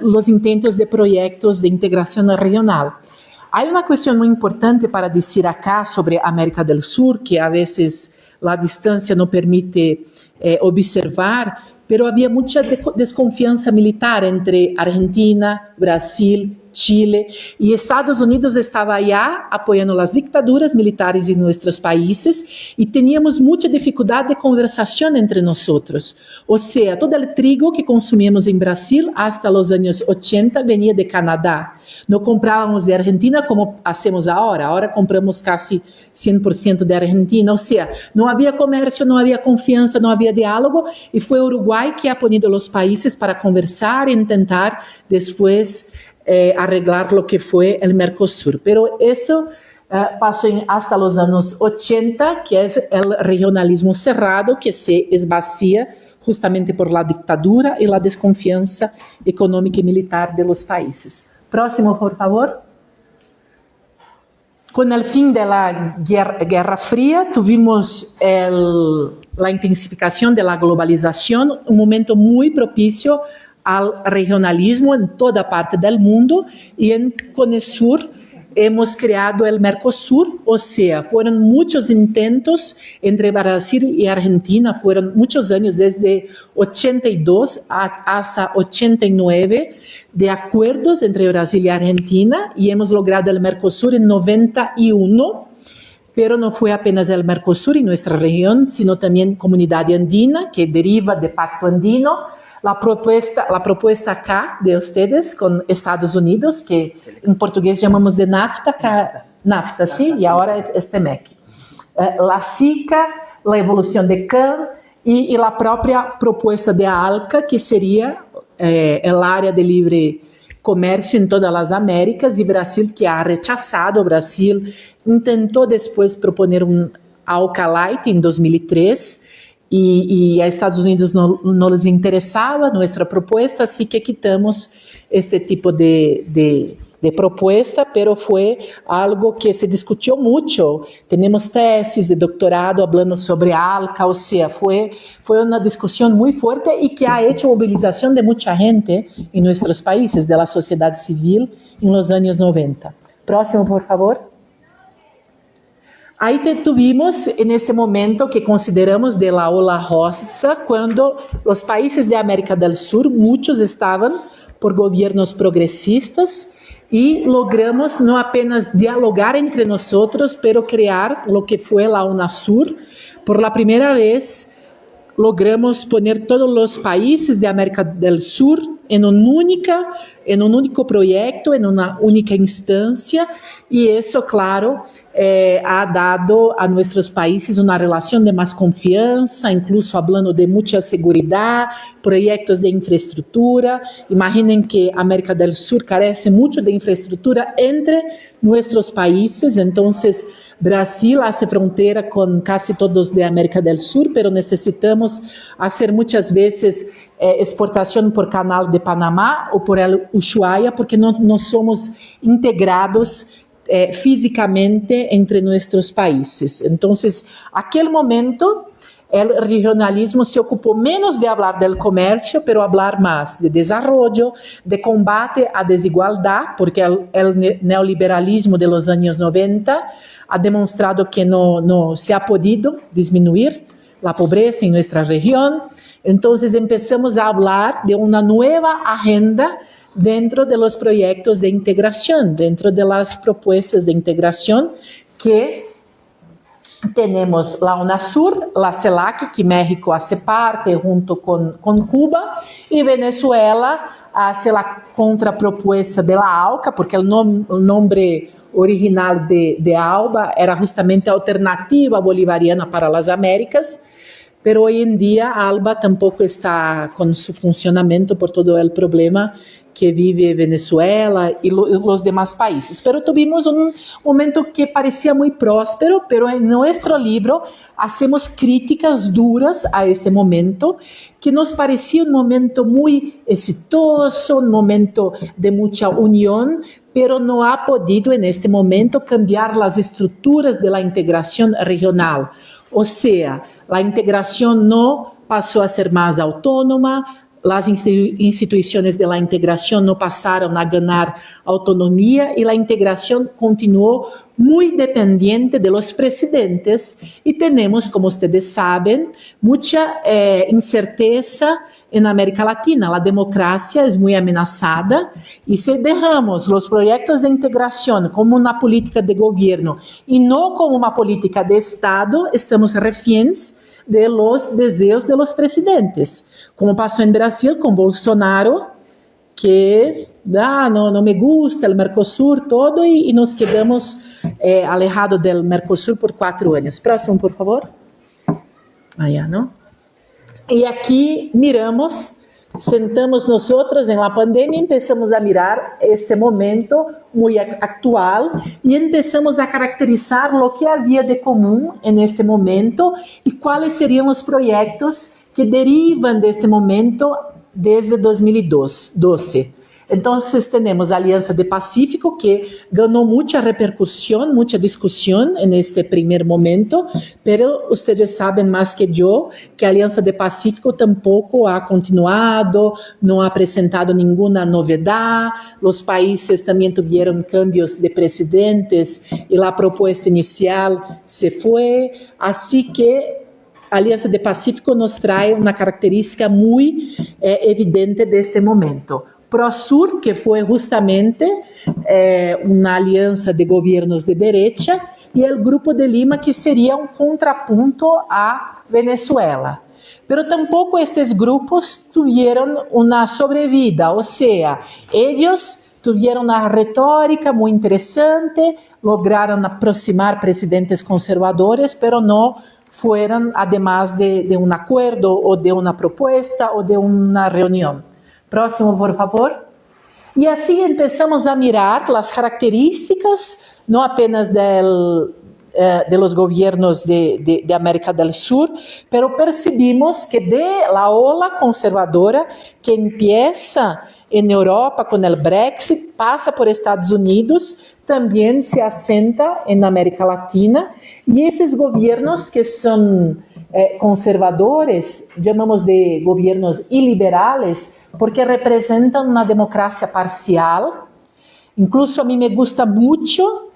los intentos de proyectos de integración regional. Hay una cuestión muy importante para decir acá sobre América del Sur, que a veces la distancia no permite observar, pero havia muita desconfiança militar entre Argentina, Brasil, Chile, e Estados Unidos estava allá apoiando as dictaduras militares em nossos países, e tínhamos muita dificuldade de conversação entre nós. Ou seja, todo o trigo que consumíamos em Brasil hasta os anos 80 venia de Canadá. Não comprávamos de Argentina como hacemos agora. Agora compramos quase 100% de Argentina. Ou seja, não havia comércio, não havia confiança, não havia diálogo, e foi o Uruguai que ha ponido os países para conversar e tentar depois arreglar lo que fue el Mercosur. Pero esto pasó hasta los años 80, que es el regionalismo cerrado, que se esvacía justamente por la dictadura y la desconfianza económica y militar de los países. Próximo, por favor. con el fin de la Guerra Fría, tuvimos la intensificación de la globalización, un momento muy propicio al regionalismo en toda parte del mundo, y en CONESUR hemos creado el Mercosur, o sea, fueron muchos intentos entre Brasil y Argentina, fueron muchos años, desde 82 hasta 89, de acuerdos entre Brasil y Argentina, y hemos logrado el Mercosur en 91, pero no fue apenas el Mercosur y nuestra región, sino también Comunidad Andina, que deriva de Pacto Andino. La propuesta acá de ustedes con Estados Unidos, que en portugués llamamos de NAFTA, ¿sí? Y ahora es TEMEC. La SICA, la evolución de CAN y la propia propuesta de ALCA, que sería el área de libre comercio en todas las Américas, y Brasil que ha rechazado. Brasil intentó después proponer un ALCA Light en 2003, y a Estados Unidos no les interesaba nuestra propuesta, así que quitamos este tipo de propuesta, pero fue algo que se discutió mucho. Tenemos tesis de doctorado hablando sobre ALCA, o sea, fue una discusión muy fuerte y que ha hecho movilización de mucha gente en nuestros países, de la sociedad civil en los años 90. Próximo, por favor. Ahí tuvimos en este momento que consideramos de la ola rosa, cuando los países de América del Sur, muchos estaban por gobiernos progresistas, y logramos no apenas dialogar entre nosotros, pero crear lo que fue la UNASUR. Por la primera vez logramos poner todos los países de América del Sur en un único proyecto, en una única instancia, y eso, claro, ha dado a nuestros países una relación de más confianza, incluso hablando de mucha seguridad, proyectos de infraestructura. Imaginen que América del Sur carece mucho de infraestructura entre nuestros países, entonces Brasil hace frontera con casi todos de América del Sur, pero necesitamos hacer muchas veces exportación por canal de Panamá o por el Ushuaia, porque no somos integrados físicamente entre nuestros países. Entonces, aquel momento, el regionalismo se ocupó menos de hablar del comercio, pero hablar más de desarrollo, de combate a desigualdad, porque el neoliberalismo de los años 90 ha demostrado que no se ha podido disminuir la pobreza en nuestra región. Entonces empezamos a hablar de una nueva agenda dentro de los proyectos de integración, dentro de las propuestas de integración que tenemos la UNASUR, la CELAC, que México hace parte junto con Cuba, y Venezuela hace la contrapropuesta de la ALCA, porque el nombre original de ALBA era justamente Alternativa Bolivariana para las Américas, pero hoy en día ALBA tampoco está con su funcionamiento por todo el problema que vive Venezuela y los demás países. Pero tuvimos un momento que parecía muy próspero, pero en nuestro libro hacemos críticas duras a este momento, que nos parecía un momento muy exitoso, un momento de mucha unión, pero no ha podido en este momento cambiar las estructuras de la integración regional. O sea, la integración no pasó a ser más autónoma, las instituciones de la integración no pasaron a ganar autonomía y la integración continuó muy dependiente de los presidentes, y tenemos, como ustedes saben, mucha incerteza en América Latina. La democracia es muy amenazada, y si dejamos los proyectos de integración como una política de gobierno y no como una política de Estado, estamos reféns de los deseos de los presidentes, como pasó en Brasil con Bolsonaro, que no me gusta el Mercosur, todo, y nos quedamos alejados del Mercosur por 4 años. Próximo, por favor. Allá, ¿no? Y aquí miramos, sentamos nosotros en la pandemia, empezamos a mirar este momento muy actual y empezamos a caracterizar lo que había de común en este momento y cuáles serían los proyectos que derivan de este momento desde 2012. Entonces tenemos Alianza de Pacífico, que ganó mucha repercusión, mucha discusión en este primer momento, pero ustedes saben más que yo que Alianza de Pacífico tampoco ha continuado, no ha presentado ninguna novedad, los países también tuvieron cambios de presidentes y la propuesta inicial se fue, así que Alianza de Pacífico nos trae una característica muy evidente de este momento. ProSur, que fue justamente una alianza de gobiernos de derecha, y el Grupo de Lima, que sería un contrapunto a Venezuela. Pero tampoco estos grupos tuvieron una sobrevida, o sea, ellos tuvieron una retórica muy interesante, lograron aproximar presidentes conservadores, pero no fueron además de un acuerdo o de una propuesta o de una reunión. Próximo, por favor. Y así empezamos a mirar las características, no apenas de los gobiernos de América del Sur, pero percibimos que de la ola conservadora que empieza en Europa con el Brexit, pasa por Estados Unidos, también se asenta en América Latina, y esos gobiernos que son conservadores, llamamos de gobiernos iliberales, porque representan una democracia parcial. Incluso a mí me gusta mucho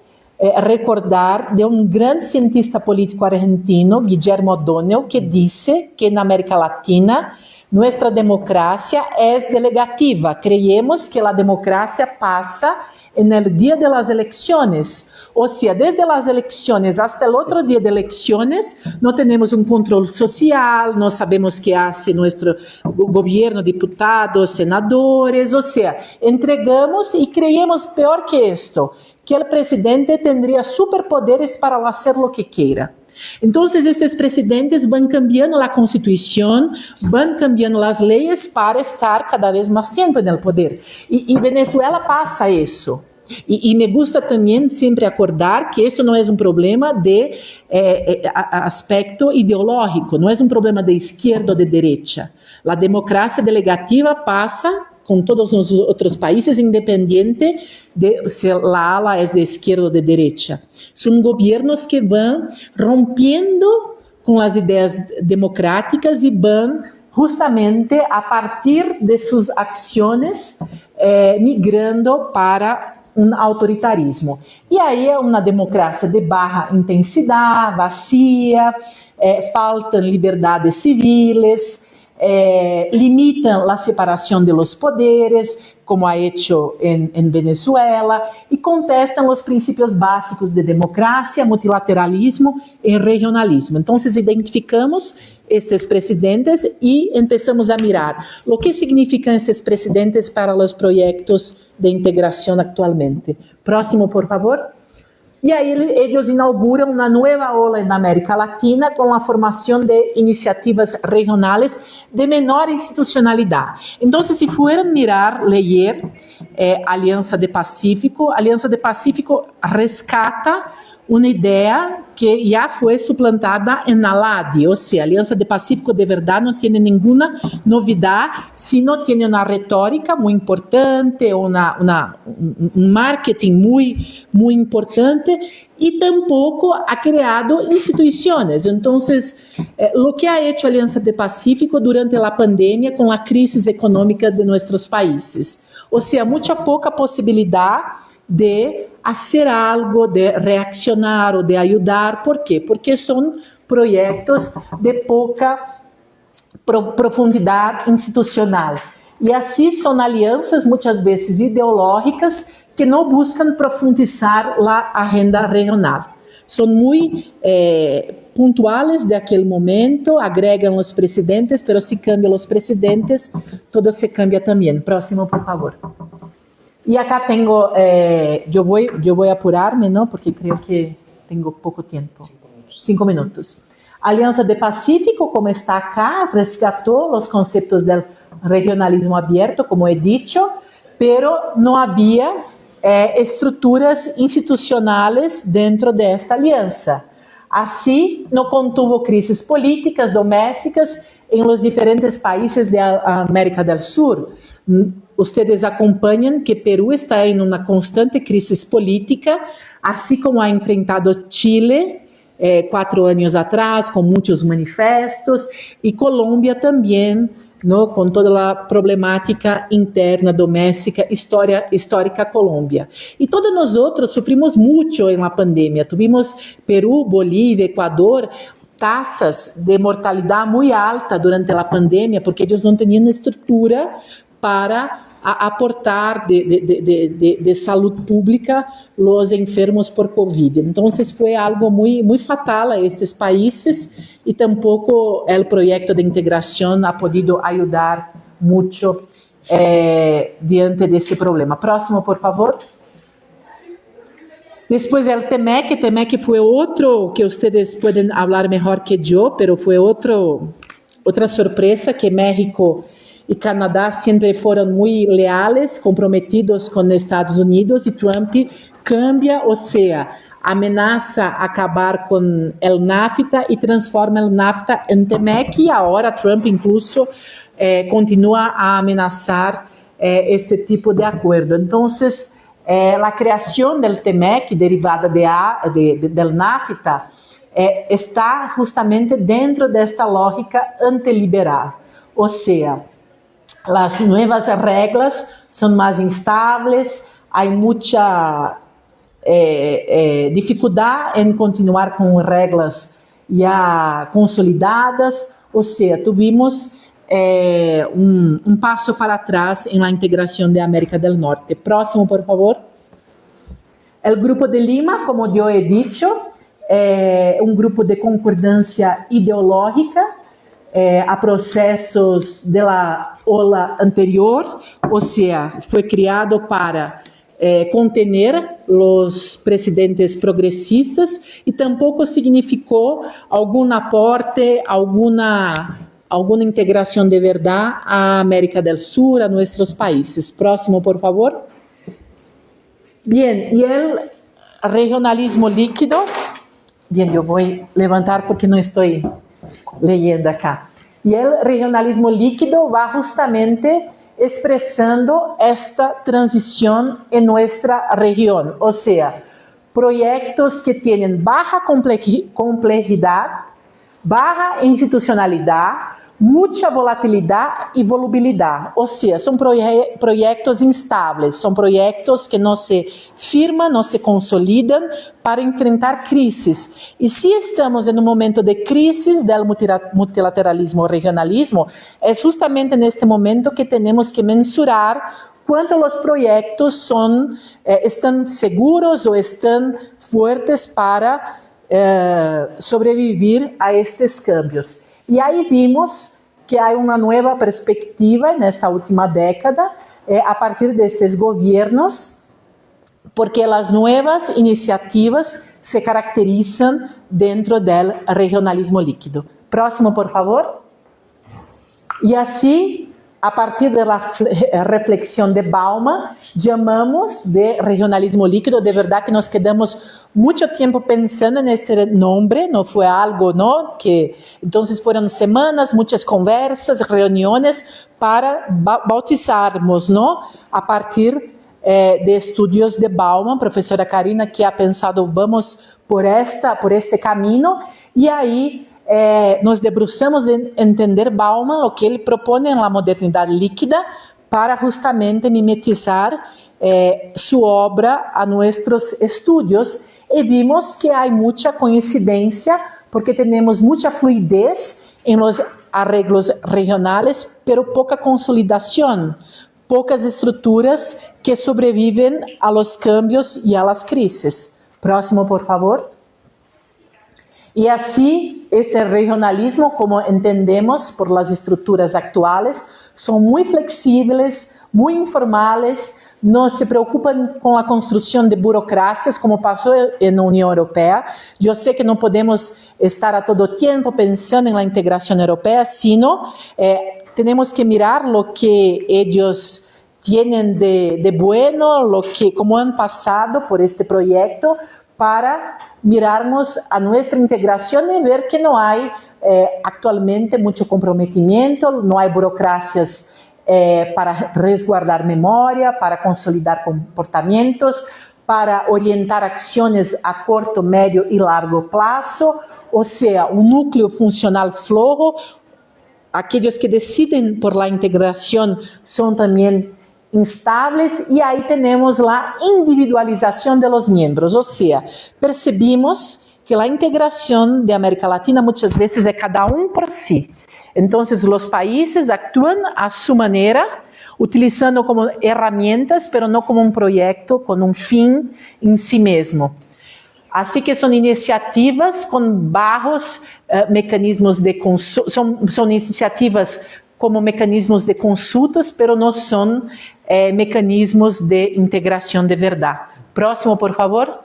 recordar de un gran cientista político argentino, Guillermo O'Donnell, que dice que en América Latina nuestra democracia es delegativa. Creemos que la democracia pasa en el día de las elecciones. O sea, desde las elecciones hasta el otro día de elecciones, no tenemos un control social, no sabemos qué hace nuestro gobierno, diputados, senadores. O sea, entregamos y creemos peor que esto, que el presidente tendría superpoderes para hacer lo que quiera. Entonces, estos presidentes van cambiando la constitución, van cambiando las leyes para estar cada vez más tiempo en el poder. Y Venezuela pasa eso. Y me gusta también siempre acordar que esto no es un problema de aspecto ideológico, no es un problema de izquierda o de derecha. La democracia delegativa pasa con todos los otros países, independiente de si la ala es de izquierda o de derecha. Son gobiernos que van rompiendo con las ideas democráticas y van justamente a partir de sus acciones migrando para un autoritarismo. E aí é uma democracia de baja intensidade, vacía, faltam liberdades civiles, limitan la separación de los poderes, como ha hecho en Venezuela, y contestan los principios básicos de democracia, multilateralismo y regionalismo. Entonces identificamos estos presidentes y empezamos a mirar lo que significan estos presidentes para los proyectos de integración actualmente. Próximo, por favor. E aí eles inauguram uma nova ola na América Latina com a formação de iniciativas regionais de menor institucionalidade. Então, se forem mirar, ler Aliança de Pacífico rescata uma ideia que já foi suplantada em Naladi, ou seja, a Aliança de Pacífico de verdade não tem nenhuma novidade, sino tem uma retórica muito importante, um marketing muito importante, e tampouco ha criado instituições. Então, o que ha hecho a Aliança de Pacífico durante a pandemia com a crise econômica de nossos países? Ou seja, muita pouca possibilidade de hacer algo, de reaccionar ou de ayudar. ¿Por quê? Porque são projetos de pouca profundidade institucional. E assim são alianças, muitas vezes ideológicas, que não buscam profundizar a agenda regional. São muito puntuales de aquele momento, agregam os presidentes, pero se cambiam os presidentes, todo se cambia também. Próximo, por favor. E acá tenho, eu vou apurar-me, ¿no? Porque creio que tenho pouco tempo. 5 minutos. Aliança de Pacífico, como está acá, resgatou os conceitos do regionalismo aberto, como he dicho, pero não havia estruturas institucionais dentro desta aliança. Assim, não contuvo crises políticas domésticas em los diferentes países da América do Sur. ustedes acompanham que Peru está em uma constante crise política, assim como ha enfrentado Chile 4 anos atrás, com muitos manifestos, e Colômbia também, ¿no? Com toda a problemática interna, doméstica, histórica Colômbia. E todos nós outros sofrimos muito em la pandemia. Tuvimos Peru, Bolívia, Equador, taxas de mortalidade muito alta durante a pandemia, porque eles não tinham estrutura para aportar de saúde pública os enfermos por Covid. Então, foi algo muito fatal a estes países e tampouco o projeto de integração ha podido ajudar muito diante desse problema. Próximo, por favor. Depois o TEMEC. TEMEC foi outro que vocês podem falar melhor que eu, mas foi outra surpresa que México e Canadá sempre foram muito leales, comprometidos com os Estados Unidos, e Trump cambia, ou seja, ameaça acabar com o NAFTA e transforma o NAFTA em TEMEC, e agora Trump incluso continua a ameaçar este tipo de acordo. Então, a criação do TEMEC, derivada do NAFTA, está justamente dentro desta lógica antiliberal, ou seja, as novas regras são mais instáveis, há muita dificuldade em continuar com regras já consolidadas, ou seja, tivemos um passo para trás em la integração da América do Norte. Próximo, por favor. O Grupo de Lima, como eu he dicho, é um grupo de concordância ideológica a processos da ola anterior, ou seja, foi criado para contener os presidentes progressistas e tampouco significou algum aporte, alguma integração de verdade à América do Sul, a nossos países. Próximo, por favor. Bien, e o regionalismo líquido. Bien, eu vou levantar porque não estou leyendo acá. E o regionalismo líquido vai justamente expressando esta transição em nossa região, ou seja, projetos que têm baixa complexidade, baixa institucionalidade, muita volatilidade e volubilidade, ou seja, são projetos instáveis, são projetos que não se firmam, não se consolidam para enfrentar crises. E se estamos em um momento de crise do multilateralismo ou regionalismo, é justamente neste momento que temos que mensurar quanto os projetos estão seguros ou estão fortes para sobreviver a estes cambios. E aí vimos que há uma nova perspectiva nesta última década, a partir destes governos, porque as novas iniciativas se caracterizam dentro do regionalismo líquido. Próximo, por favor. E assim, a partir da reflexão de Bauman, chamamos de regionalismo líquido. De verdade que nós quedamos muito tempo pensando neste nome, não foi algo, não, que então foram semanas, muitas conversas, reuniões para bautizarmos, não, a partir de estudos de Bauman, professora Karina, que ha pensado, vamos por este caminho, e aí nos debruçamos em entender Bauman, o que ele propõe na modernidade líquida, para justamente mimetizar sua obra a nossos estudos, e vimos que há muita coincidência, porque temos muita fluidez em los arreglos regionais, pero pouca consolidação, poucas estruturas que sobrevivem a los cambios e a las crises. Próximo, por favor. E assim, este regionalismo, como entendemos por las estruturas actuales, são muito flexíveis, muito informais, não se preocupam com a construção de burocracias, como passou na União Europeia. Eu sei que não podemos estar a todo tempo pensando na integração europeia, sino temos que mirar o que eles têm de bueno, como han passado por este projeto, para mirarmos a nossa integração e ver que não há actualmente muito comprometimento, não há burocracias para resguardar memoria, para consolidar comportamientos, para orientar acciones a corto, médio y largo plazo, o sea, un núcleo funcional flojo. Aquellos que deciden por la integración son también instables, y ahí tenemos la individualización de los miembros, o sea, percibimos que la integración de América Latina muchas veces es cada uno por sí. Entonces los países actúan a su manera, utilizando como herramientas, pero no como un proyecto con un fin en sí mismo. Así que son iniciativas con bajos mecanismos de consulta, son iniciativas como mecanismos de consultas, pero no son mecanismos de integración de verdad. Próximo, por favor.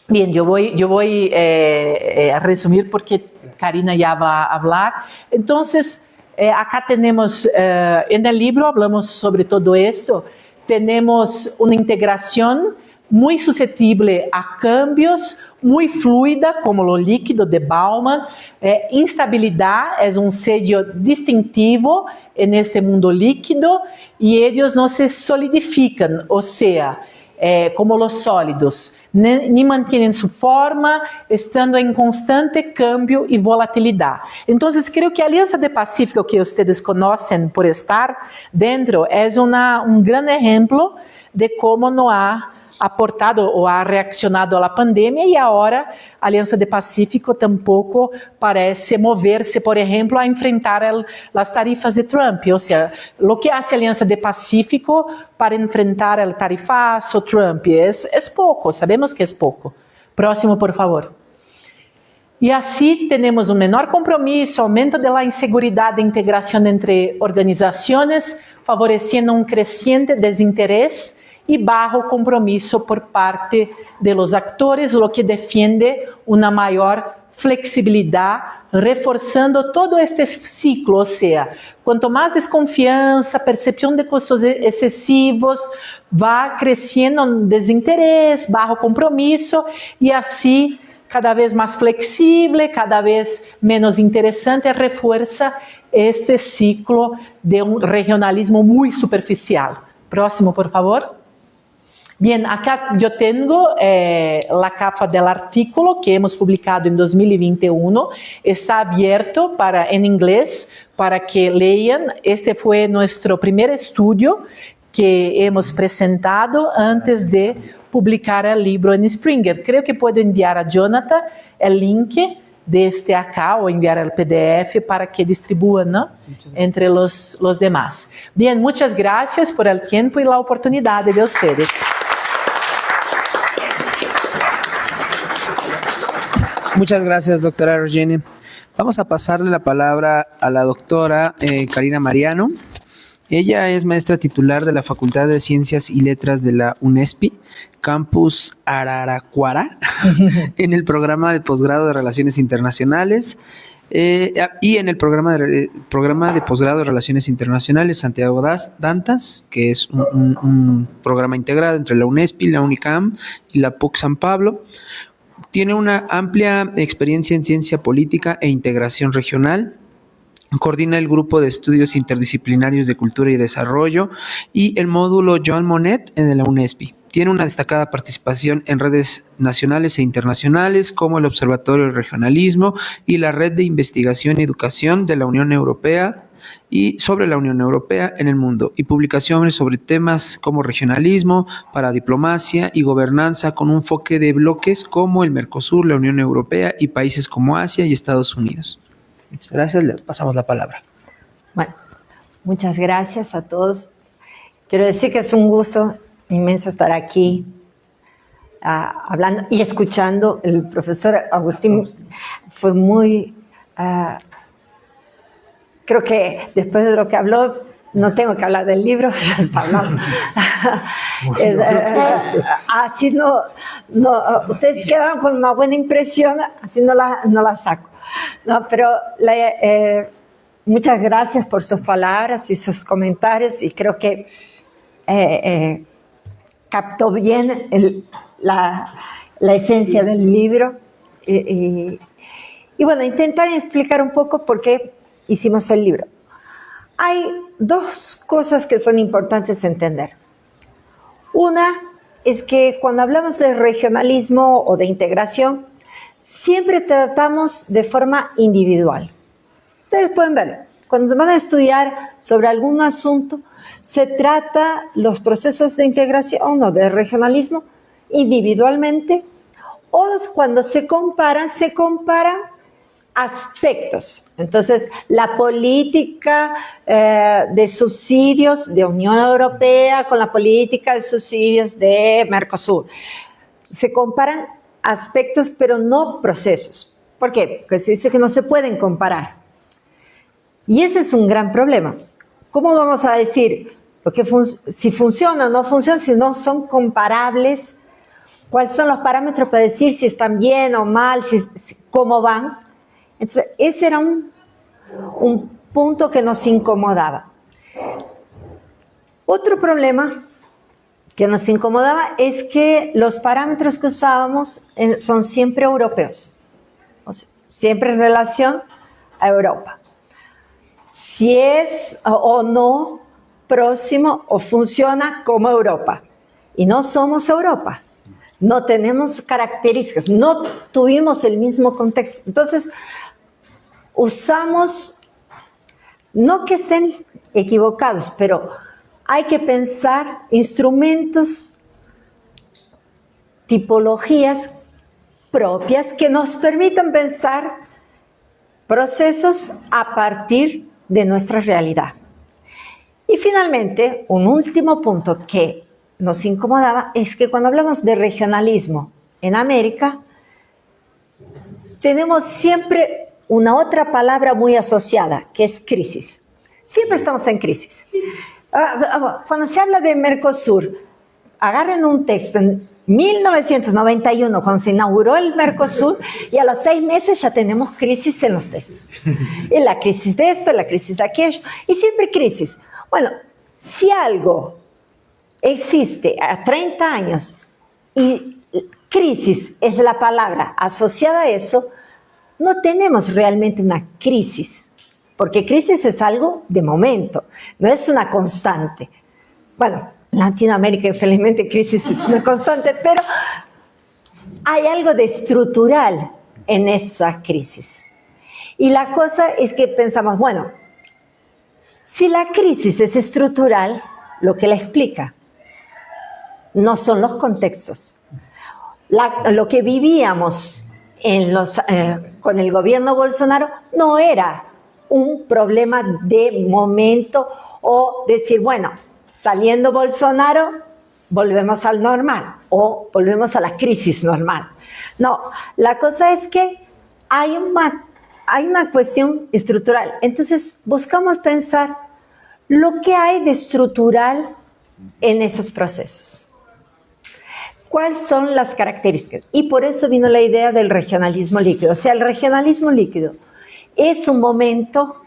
Bien, yo voy a resumir porque Karina ya va a hablar. Entonces, acá tenemos, en el libro hablamos sobre todo esto. Tenemos una integración muy susceptible a cambios, muy fluida, como lo líquido de Bauman. Instabilidad es un sello distintivo en este mundo líquido, y ellos no se solidifican, o sea, como los sólidos, ni mantienen su forma, estando en constante cambio y volatilidad. Entonces, creo que a Alianza de Pacífico, que ustedes conocen por estar dentro, es un gran ejemplo de cómo no ha aportado o ha reaccionado a la pandemia, y ahora a Alianza de Pacífico tampoco parece moverse, por ejemplo, a enfrentar las tarifas de Trump. O sea, lo que hace Alianza de Pacífico para enfrentar el tarifazo Trump es poco, sabemos que es poco. Próximo, por favor. Y así tenemos un menor compromiso, aumento de la inseguridad de integración entre organizaciones, favoreciendo un creciente desinterés y bajo compromiso por parte de los actores, lo que defiende una mayor flexibilidad, reforzando todo este ciclo. O sea, cuanto más desconfianza, percepción de costos excesivos, va creciendo un desinterés, bajo compromiso, y así cada vez más flexible, cada vez menos interesante, refuerza este ciclo de un regionalismo muy superficial. Próximo, por favor. Bien, acá yo tengo la capa del artículo que hemos publicado en 2021. Está abierto en inglés para que lean. Este fue nuestro primer estudio que hemos presentado antes de publicar el libro en Springer. Creo que puedo enviar a Jonathan el link de este acá, o enviar el PDF para que distribuyan, ¿no?, entre los demás. Bien, muchas gracias por el tiempo y la oportunidad de ustedes. Muchas gracias, doctora Regine. Vamos a pasarle la palabra a la doctora Karina Mariano. Ella es maestra titular de la Facultad de Ciencias y Letras de la UNESPI, Campus Araraquara, en el programa de posgrado de Relaciones Internacionales, y en el programa de posgrado de Relaciones Internacionales Santiago Dantas, que es un programa integrado entre la UNESPI, la UNICAM y la PUC San Pablo. Tiene una amplia experiencia en ciencia política e integración regional. Coordina el grupo de estudios interdisciplinarios de cultura y desarrollo y el módulo Joan Monnet en la UNESPI. Tiene una destacada participación en redes nacionales e internacionales como el Observatorio del Regionalismo y la Red de Investigación y Educación de la Unión Europea y sobre la Unión Europea en el mundo, y publicaciones sobre temas como regionalismo, paradiplomacia y gobernanza, con un enfoque de bloques como el Mercosur, la Unión Europea y países como Asia y Estados Unidos. Muchas gracias, le pasamos la palabra. Bueno, muchas gracias a todos. Quiero decir que es un gusto inmenso estar aquí hablando y escuchando. El profesor Agustín fue muy... creo que después de lo que habló, no tengo que hablar del libro, ya está hablando. Así no, ustedes quedaron con una buena impresión, así no la saco. No, pero muchas gracias por sus palabras y sus comentarios, y creo que captó bien la esencia del libro. Y bueno, intentar explicar un poco por qué hicimos el libro. Hay dos cosas que son importantes entender. Una es que cuando hablamos de regionalismo o de integración, siempre tratamos de forma individual. Ustedes pueden verlo. Cuando van a estudiar sobre algún asunto, se trata los procesos de integración o de regionalismo individualmente, o cuando se comparan aspectos. Entonces, la política de subsidios de Unión Europea con la política de subsidios de Mercosur. Se comparan aspectos, pero no procesos. ¿Por qué? Porque se dice que no se pueden comparar. Y ese es un gran problema. ¿Cómo vamos a decir si funciona o no funciona, si no son comparables? ¿Cuáles son los parámetros para decir si están bien o mal, cómo van? Entonces, ese era un punto que nos incomodaba. Otro problema que nos incomodaba es que los parámetros que usábamos son siempre europeos, o sea, siempre en relación a Europa. Si es o no próximo o funciona como Europa. Y no somos Europa. No tenemos características, no tuvimos el mismo contexto. Entonces, usamos, no que estén equivocados, pero hay que pensar instrumentos, tipologías propias que nos permitan pensar procesos a partir de nuestra realidad. Y finalmente, un último punto que nos incomodaba es que cuando hablamos de regionalismo en América, tenemos siempre una otra palabra muy asociada, que es crisis. Siempre estamos en crisis. Cuando se habla de Mercosur, agarren un texto en 1991, cuando se inauguró el Mercosur, y a los 6 meses ya tenemos crisis en los textos. Y la crisis de esto, la crisis de aquello, y siempre crisis. Bueno, si algo existe a 30 años y crisis es la palabra asociada a eso, no tenemos realmente una crisis, porque crisis es algo de momento, no es una constante. Bueno, en Latinoamérica, infelizmente, crisis es una constante, pero hay algo de estructural en esa crisis. Y la cosa es que pensamos, bueno, si la crisis es estructural, lo que la explica no son los contextos. Lo que vivíamos con el gobierno Bolsonaro no era un problema de momento o decir, bueno, saliendo Bolsonaro, volvemos al normal o volvemos a la crisis normal. No, la cosa es que hay una cuestión estructural. Entonces, buscamos pensar lo que hay de estructural en esos procesos. ¿Cuáles son las características? Y por eso vino la idea del regionalismo líquido. O sea, el regionalismo líquido es un momento,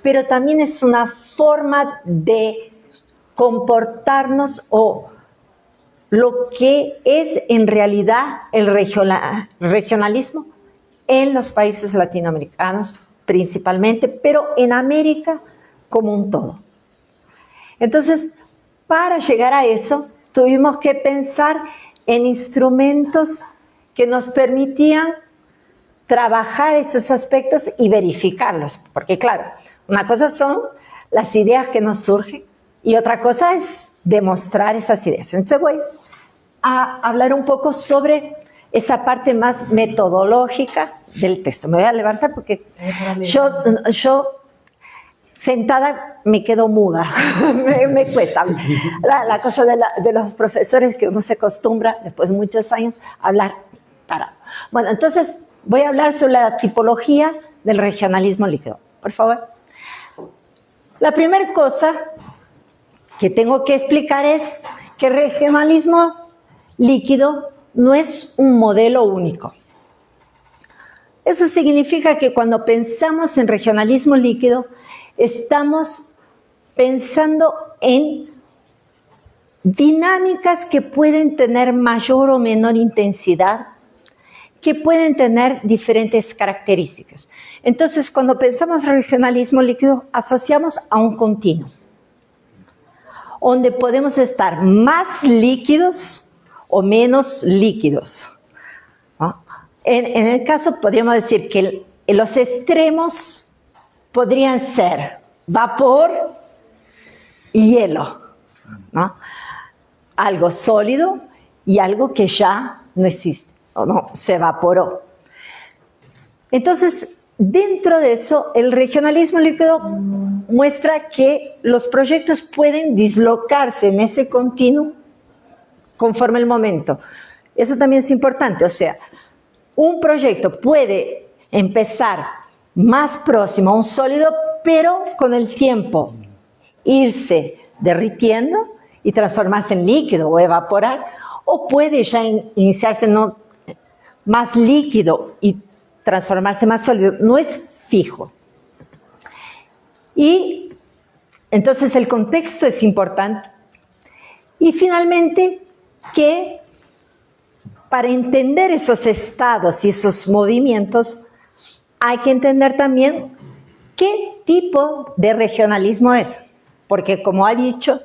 pero también es una forma de comportarnos o lo que es en realidad el regionalismo en los países latinoamericanos principalmente, pero en América como un todo. Entonces, para llegar a eso, tuvimos que pensar en instrumentos que nos permitían trabajar esos aspectos y verificarlos. Porque claro, una cosa son las ideas que nos surgen y otra cosa es demostrar esas ideas. Entonces voy a hablar un poco sobre esa parte más metodológica del texto. Me voy a levantar porque yo sentada me quedo muda, me cuesta. La cosa de los profesores que uno se acostumbra después de muchos años a hablar parado. Bueno, entonces voy a hablar sobre la tipología del regionalismo líquido. Por favor. La primera cosa que tengo que explicar es que el regionalismo líquido no es un modelo único. Eso significa que cuando pensamos en regionalismo líquido, estamos pensando en dinámicas que pueden tener mayor o menor intensidad, que pueden tener diferentes características. Entonces, cuando pensamos en regionalismo líquido, asociamos a un continuo, donde podemos estar más líquidos o menos líquidos, ¿no? En el caso, podríamos decir que los extremos podrían ser vapor y hielo, ¿no? Algo sólido y algo que ya no existe, o no, se evaporó. Entonces, dentro de eso, el regionalismo líquido muestra que los proyectos pueden dislocarse en ese continuo conforme el momento. Eso también es importante, o sea, un proyecto puede empezar más próximo a un sólido, pero con el tiempo irse derritiendo y transformarse en líquido o evaporar, o puede ya iniciarse más líquido y transformarse más sólido. No es fijo. Y entonces el contexto es importante. Y finalmente, que para entender esos estados y esos movimientos, hay que entender también qué tipo de regionalismo es. Porque como ha dicho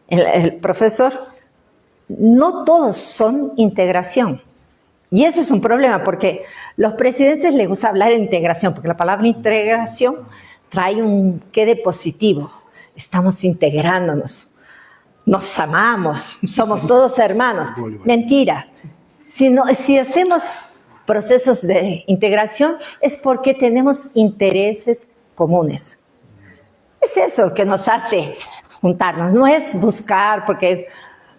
el profesor, no todos son integración. Y ese es un problema, porque los presidentes les gusta hablar de integración, porque la palabra integración trae un qué de positivo. Estamos integrándonos, nos amamos, somos todos hermanos. Mentira. Si hacemos procesos de integración es porque tenemos intereses comunes. Es eso que nos hace juntarnos, no es buscar porque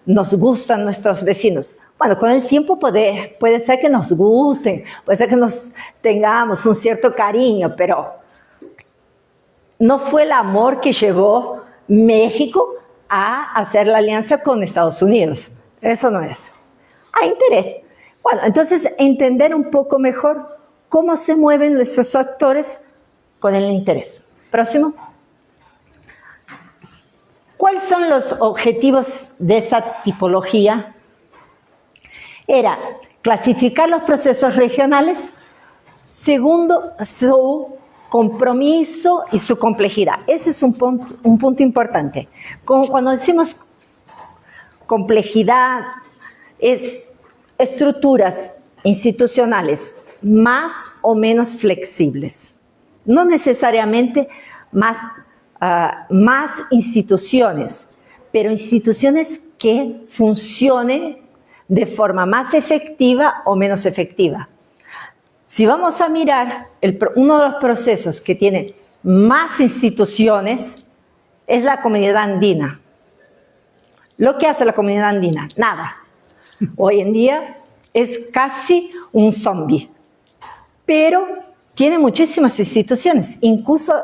nos gustan nuestros vecinos. Bueno, con el tiempo puede ser que nos gusten, puede ser que nos tengamos un cierto cariño, pero no fue el amor que llevó México a hacer la alianza con Estados Unidos. Eso no es. Hay interés. Bueno, entonces entender un poco mejor cómo se mueven esos actores con el interés. Próximo. ¿Cuáles son los objetivos de esa tipología? Era clasificar los procesos regionales segundo su compromiso y su complejidad. Ese es un punto importante. Como cuando decimos complejidad, es estructuras institucionales más o menos flexibles. No necesariamente más instituciones, pero instituciones que funcionen de forma más efectiva o menos efectiva. Si vamos a mirar, uno de los procesos que tiene más instituciones es la comunidad andina. ¿Lo que hace la comunidad andina? Nada. Hoy en día es casi un zombie, pero tiene muchísimas instituciones, incluso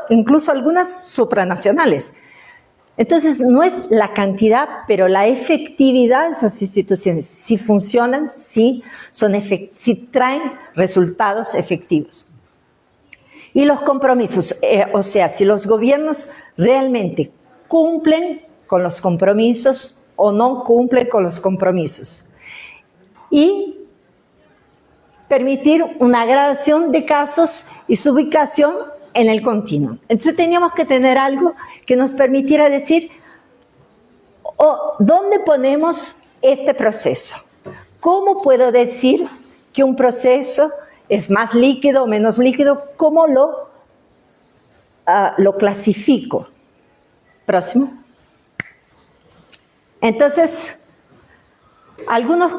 algunas supranacionales. Entonces, no es la cantidad, pero la efectividad de esas instituciones, si funcionan, si traen resultados efectivos. Y los compromisos, o sea, si los gobiernos realmente cumplen con los compromisos o no cumplen con los compromisos. Y permitir una gradación de casos y su ubicación en el continuo. Entonces teníamos que tener algo que nos permitiera decir ¿dónde ponemos este proceso? ¿Cómo puedo decir que un proceso es más líquido o menos líquido? ¿Cómo lo clasifico? Próximo. Entonces, algunos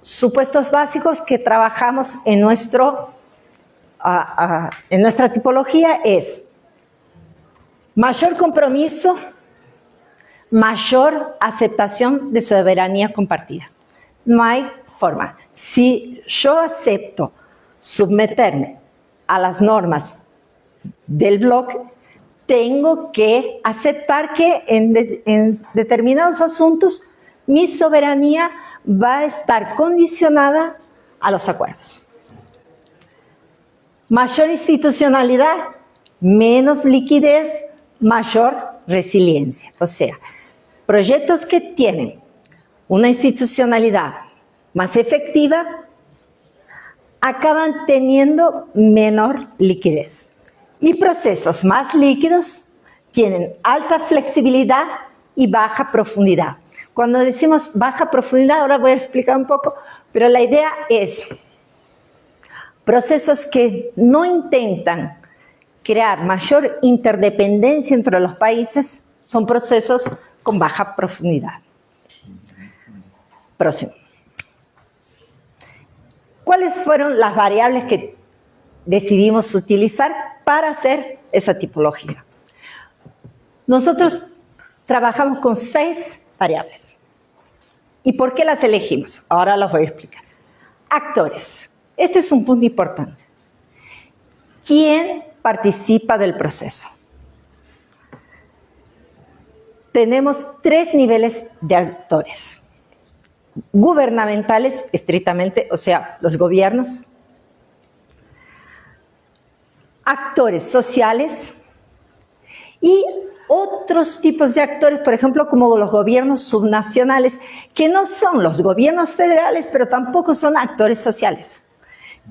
supuestos básicos que trabajamos en nuestra tipología es mayor compromiso, mayor aceptación de soberanía compartida. No hay forma. Si yo acepto someterme a las normas del bloque, tengo que aceptar que en determinados asuntos mi soberanía va a estar condicionada a los acuerdos. Mayor institucionalidad, menos liquidez, mayor resiliencia. O sea, proyectos que tienen una institucionalidad más efectiva, acaban teniendo menor liquidez. Y procesos más líquidos tienen alta flexibilidad y baja profundidad. Cuando decimos baja profundidad, ahora voy a explicar un poco, pero la idea es procesos que no intentan crear mayor interdependencia entre los países, son procesos con baja profundidad. Próximo. ¿Cuáles fueron las variables que decidimos utilizar para hacer esa tipología? Nosotros trabajamos con 6 variables. ¿Y por qué las elegimos? Ahora las voy a explicar. Actores. Este es un punto importante. ¿Quién participa del proceso? Tenemos 3 niveles de actores. Gubernamentales, estrictamente, o sea, los gobiernos. Actores sociales y otros tipos de actores, por ejemplo, como los gobiernos subnacionales, que no son los gobiernos federales, pero tampoco son actores sociales.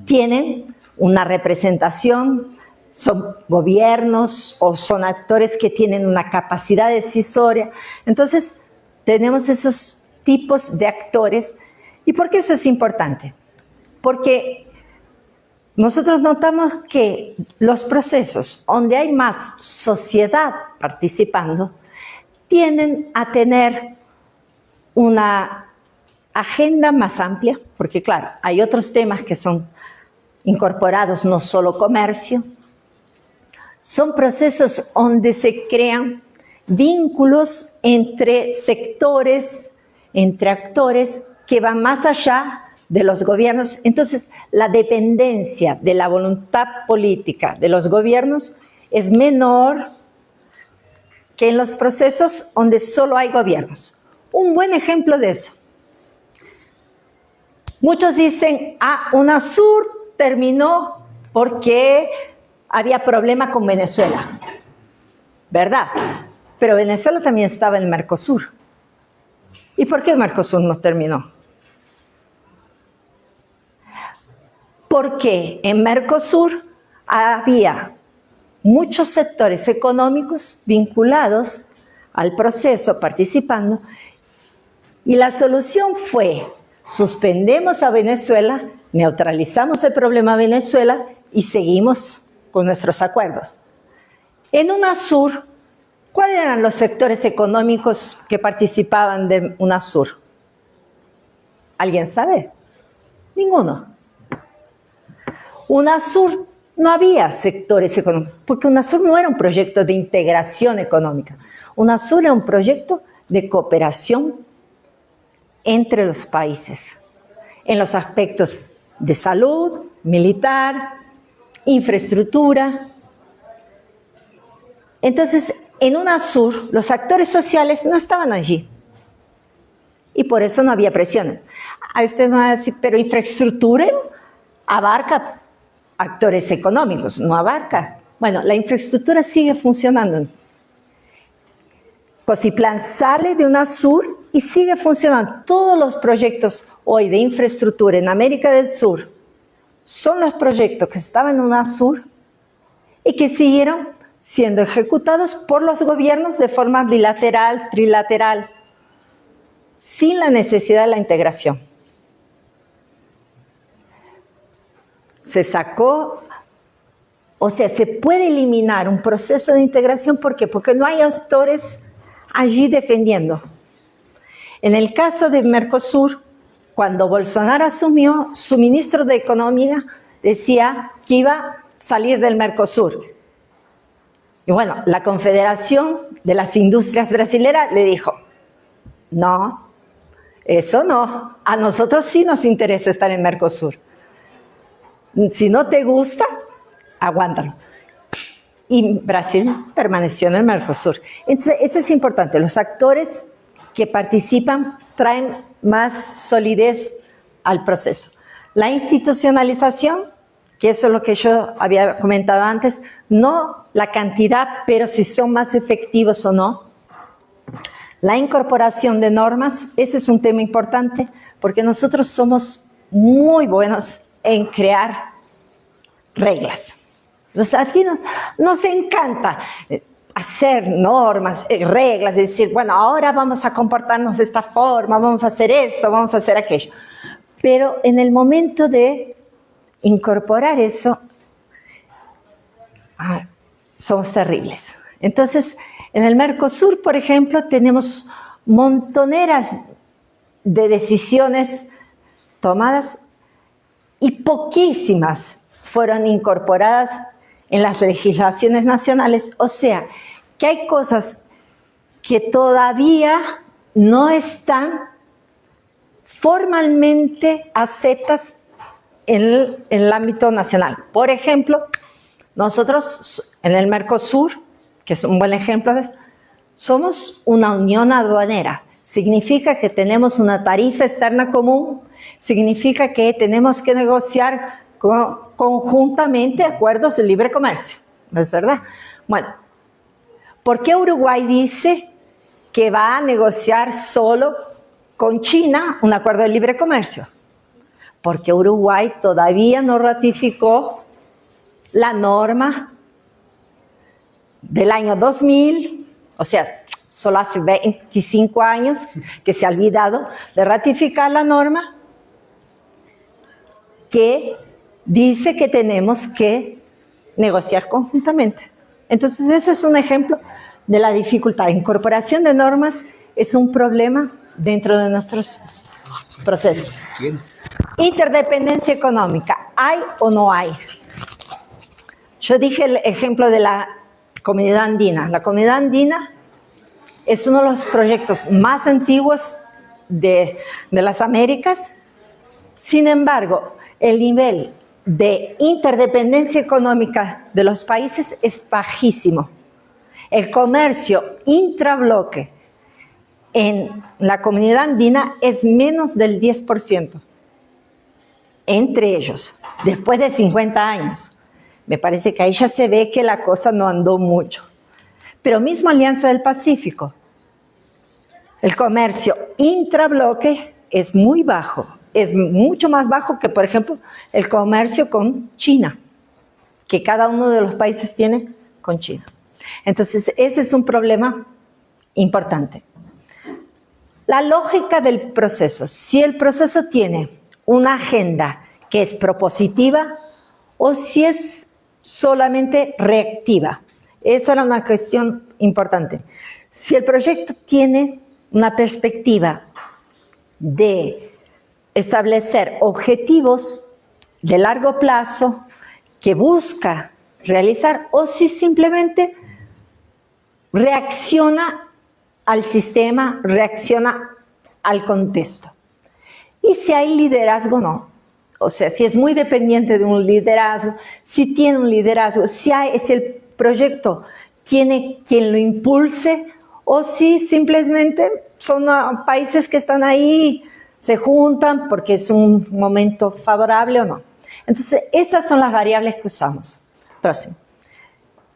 Tienen una representación, son gobiernos o son actores que tienen una capacidad decisoria. Entonces, tenemos esos tipos de actores. ¿Y por qué eso es importante? Porque nosotros notamos que los procesos donde hay más sociedad participando tienden a tener una agenda más amplia, porque claro, hay otros temas que son incorporados, no solo comercio. Son procesos donde se crean vínculos entre sectores, entre actores que van más allá de los gobiernos. Entonces, la dependencia de la voluntad política de los gobiernos es menor que en los procesos donde solo hay gobiernos. Un buen ejemplo de eso. Muchos dicen, UNASUR terminó porque había problema con Venezuela. ¿Verdad? Pero Venezuela también estaba en el Mercosur. ¿Y por qué el Mercosur no terminó? Porque en Mercosur había muchos sectores económicos vinculados al proceso, participando, y la solución fue: suspendemos a Venezuela, neutralizamos el problema de Venezuela y seguimos con nuestros acuerdos. En UNASUR, ¿cuáles eran los sectores económicos que participaban de UNASUR? ¿Alguien sabe? Ninguno. UNASUR no había sectores económicos, porque UNASUR no era un proyecto de integración económica. UNASUR era un proyecto de cooperación entre los países, en los aspectos de salud, militar, infraestructura. Entonces, en UNASUR, los actores sociales no estaban allí. Y por eso no había presión. A usted me va a decir, pero infraestructura abarca actores económicos, no abarca. Bueno, la infraestructura sigue funcionando. COSIPLAN sale de UNASUR y sigue funcionando. Todos los proyectos hoy de infraestructura en América del Sur son los proyectos que estaban en UNASUR y que siguieron siendo ejecutados por los gobiernos de forma bilateral, trilateral, sin la necesidad de la integración. Se sacó, o sea, se puede eliminar un proceso de integración. ¿Por qué? Porque no hay actores allí defendiendo. En el caso de Mercosur, cuando Bolsonaro asumió, su ministro de Economía decía que iba a salir del Mercosur. Y bueno, la Confederación de las Industrias Brasileras le dijo, no, eso no, a nosotros sí nos interesa estar en Mercosur. Si no te gusta, aguántalo. Y Brasil permaneció en el Mercosur. Entonces, eso es importante. Los actores que participan traen más solidez al proceso. La institucionalización, que eso es lo que yo había comentado antes, no la cantidad, pero si son más efectivos o no. La incorporación de normas, ese es un tema importante, porque nosotros somos muy buenos en crear reglas. Los latinos nos encanta hacer normas, reglas, decir, bueno, ahora vamos a comportarnos de esta forma, vamos a hacer esto, vamos a hacer aquello. Pero en el momento de incorporar eso, somos terribles. Entonces, en el Mercosur, por ejemplo, tenemos montoneras de decisiones tomadas y poquísimas fueron incorporadas en las legislaciones nacionales. O sea, que hay cosas que todavía no están formalmente aceptadas en el ámbito nacional. Por ejemplo, nosotros en el Mercosur, que es un buen ejemplo de eso, somos una unión aduanera. Significa que tenemos una tarifa externa común, significa que tenemos que negociar conjuntamente acuerdos de libre comercio, ¿no es verdad? Bueno, ¿por qué Uruguay dice que va a negociar solo con China un acuerdo de libre comercio? Porque Uruguay todavía no ratificó la norma del año 2000, o sea, solo hace 25 años que se ha olvidado de ratificar la norma que dice que tenemos que negociar conjuntamente. Entonces, ese es un ejemplo de la dificultad. Incorporación de normas es un problema dentro de nuestros procesos. Interdependencia económica, ¿hay o no hay? Yo dije el ejemplo de la Comunidad Andina. La Comunidad Andina es uno de los proyectos más antiguos de las Américas. Sin embargo, el nivel de interdependencia económica de los países es bajísimo. El comercio intrabloque en la Comunidad Andina es menos del 10%. Entre ellos, después de 50 años. Me parece que ahí ya se ve que la cosa no andó mucho. Pero mismo Alianza del Pacífico, el comercio intrabloque es muy bajo. Es mucho más bajo que, por ejemplo, el comercio con China, que cada uno de los países tiene con China. Entonces, ese es un problema importante. La lógica del proceso. Si el proceso tiene una agenda que es propositiva o si es solamente reactiva. Esa era una cuestión importante. Si el proyecto tiene una perspectiva de establecer objetivos de largo plazo que busca realizar o si simplemente reacciona al sistema, reacciona al contexto. Y si hay liderazgo o no. O sea, si es muy dependiente de un liderazgo, si tiene un liderazgo, si el proyecto tiene quien lo impulse o si simplemente son países que están ahí, se juntan porque es un momento favorable o no. Entonces, esas son las variables que usamos. Próximo.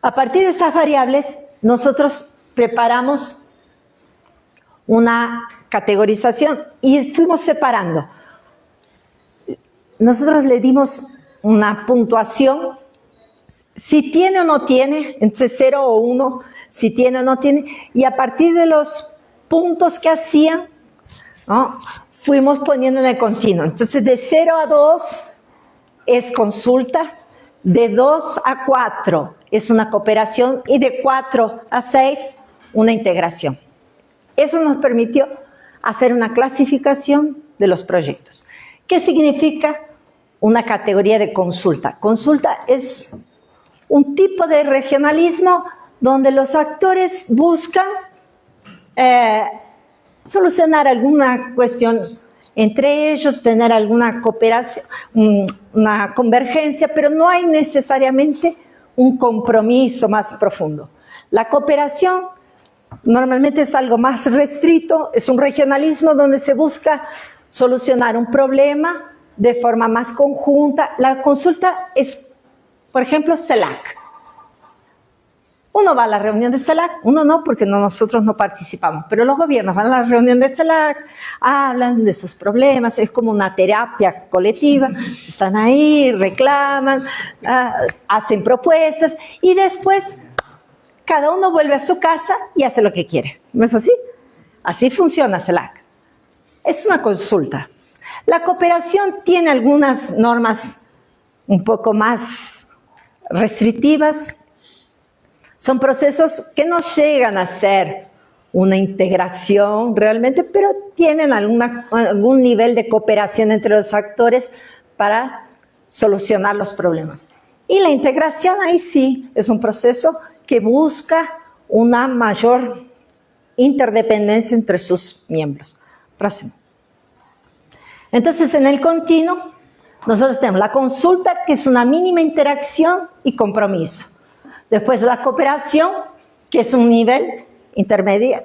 A partir de esas variables, nosotros preparamos una categorización y fuimos separando. Nosotros le dimos una puntuación, si tiene o no tiene, entre 0 o 1, si tiene o no tiene, y a partir de los puntos que hacían, ¿no?, fuimos poniendo en el continuo. Entonces, de 0 a 2 es consulta, de 2 a 4 es una cooperación y de 4 a 6 una integración. Eso nos permitió hacer una clasificación de los proyectos. ¿Qué significa una categoría de consulta? Consulta es un tipo de regionalismo donde los actores buscan solucionar alguna cuestión entre ellos, tener alguna cooperación, una convergencia, pero no hay necesariamente un compromiso más profundo. La cooperación normalmente es algo más restrito, es un regionalismo donde se busca solucionar un problema de forma más conjunta. La consulta es, por ejemplo, CELAC. Uno va a la reunión de CELAC, uno no, porque nosotros no participamos, pero los gobiernos van a la reunión de CELAC, hablan de sus problemas, es como una terapia colectiva, están ahí, reclaman, hacen propuestas y después cada uno vuelve a su casa y hace lo que quiere. ¿No es así? Así funciona CELAC. Es una consulta. La cooperación tiene algunas normas un poco más restrictivas. Son procesos que no llegan a ser una integración realmente, pero tienen algún nivel de cooperación entre los actores para solucionar los problemas. Y la integración ahí sí es un proceso que busca una mayor interdependencia entre sus miembros. Próximo. Entonces, en el continuo, nosotros tenemos la consulta, que es una mínima interacción y compromiso. Después la cooperación, que es un nivel intermedio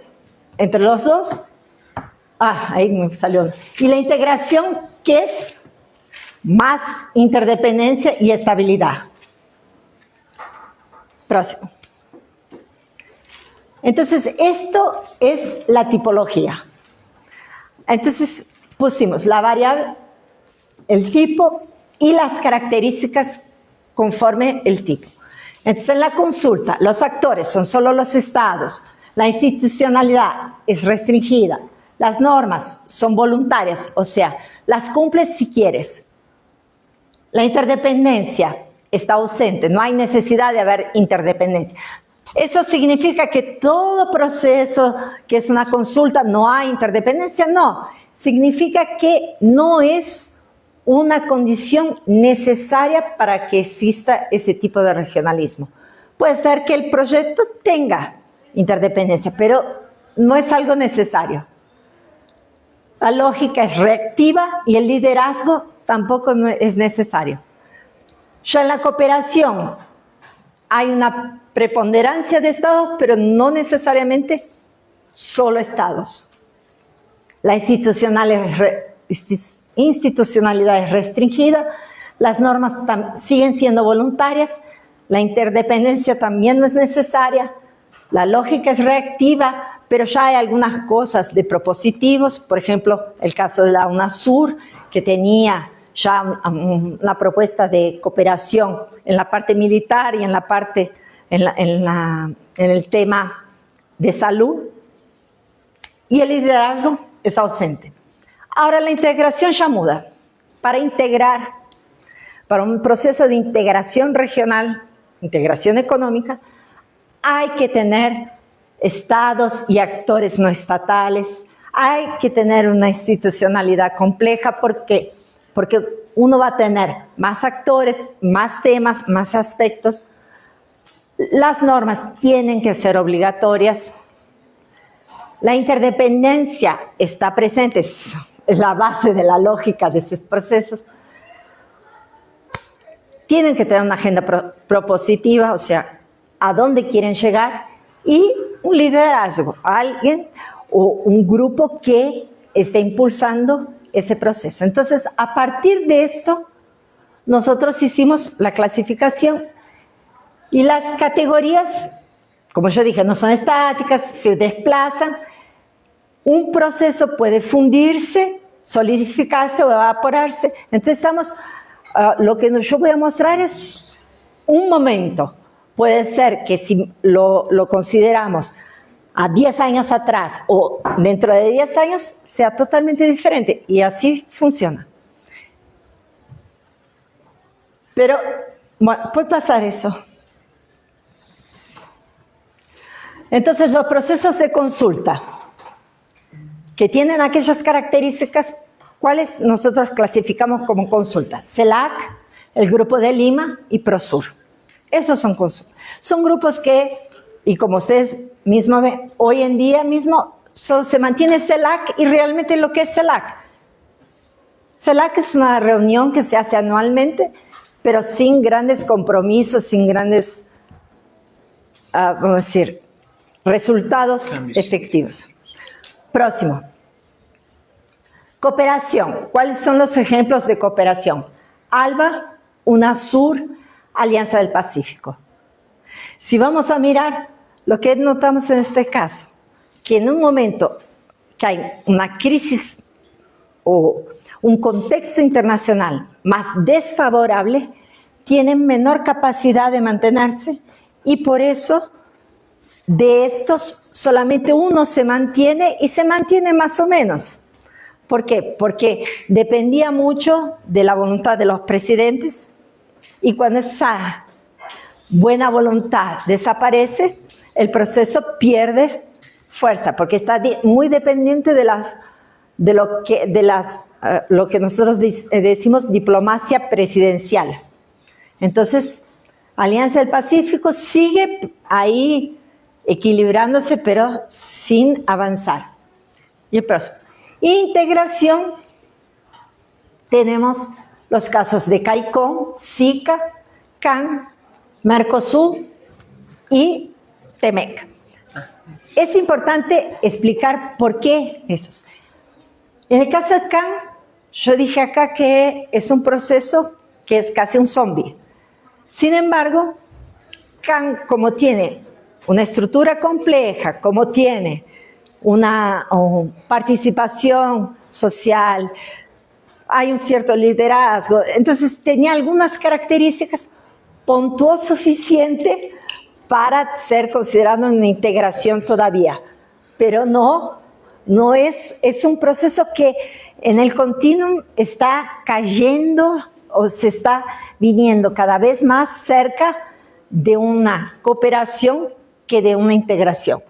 entre los dos. Ahí me salió. Y la integración, que es más interdependencia y estabilidad. Próximo. Entonces, esto es la tipología. Entonces, pusimos la variable, el tipo y las características conforme el tipo. Entonces, en la consulta, los actores son solo los estados, la institucionalidad es restringida, las normas son voluntarias, o sea, las cumples si quieres. La interdependencia está ausente, no hay necesidad de haber interdependencia. ¿Eso significa que todo proceso que es una consulta no hay interdependencia? No, significa que no es una condición necesaria para que exista ese tipo de regionalismo. Puede ser que el proyecto tenga interdependencia, pero no es algo necesario. La lógica es reactiva y el liderazgo tampoco es necesario. Ya en la cooperación hay una preponderancia de estados, pero no necesariamente solo estados. La institucionalidad es restringida, las normas siguen siendo voluntarias, la interdependencia también no es necesaria, la lógica es reactiva, pero ya hay algunas cosas de propositivos, por ejemplo, el caso de la UNASUR, que tenía ya una propuesta de cooperación en la parte militar y en la parte, en el tema de salud, y el liderazgo es ausente. Ahora la integración ya muda. Para integrar, para un proceso de integración regional, integración económica, hay que tener estados y actores no estatales, hay que tener una institucionalidad compleja porque uno va a tener más actores, más temas, más aspectos. Las normas tienen que ser obligatorias. La interdependencia está presente, es la base de la lógica de esos procesos. Tienen que tener una agenda propositiva, o sea, a dónde quieren llegar, y un liderazgo, alguien o un grupo que esté impulsando ese proceso. Entonces, a partir de esto, nosotros hicimos la clasificación y las categorías, como yo dije, no son estáticas, se desplazan. Un proceso puede fundirse, solidificarse o evaporarse. Entonces, lo que yo voy a mostrar es un momento. Puede ser que si lo consideramos a 10 años atrás o dentro de 10 años sea totalmente diferente, y así funciona. Pero bueno, puede pasar eso. Entonces, los procesos de consulta que tienen aquellas características, ¿cuáles nosotros clasificamos como consulta? CELAC, el Grupo de Lima y PROSUR. Esos son consultas. Son grupos que, y como ustedes mismos ven, hoy en día mismo solo se mantiene CELAC y realmente lo que es CELAC. CELAC es una reunión que se hace anualmente, pero sin grandes compromisos, sin grandes, vamos a decir, resultados efectivos. Próximo. Cooperación. ¿Cuáles son los ejemplos de cooperación? ALBA, UNASUR, Alianza del Pacífico. Si vamos a mirar lo que notamos en este caso, que en un momento que hay una crisis o un contexto internacional más desfavorable, tienen menor capacidad de mantenerse y por eso de estos solamente uno se mantiene y se mantiene más o menos. ¿Por qué? Porque dependía mucho de la voluntad de los presidentes y cuando esa buena voluntad desaparece, el proceso pierde fuerza porque está muy dependiente de lo que nosotros decimos diplomacia presidencial. Entonces, Alianza del Pacífico sigue ahí equilibrándose, pero sin avanzar. Y el próximo. Integración, tenemos los casos de CARICOM, SICA, CAN, Mercosur y TEMEC. Es importante explicar por qué esos. En el caso de CAN, yo dije acá que es un proceso que es casi un zombie. Sin embargo, CAN, como tiene una estructura compleja, como tiene una participación social, hay un cierto liderazgo, entonces tenía algunas características, puntuó suficiente para ser considerado una integración todavía, pero no es un proceso que en el continuum está cayendo o se está viniendo cada vez más cerca de una cooperación que de una integración.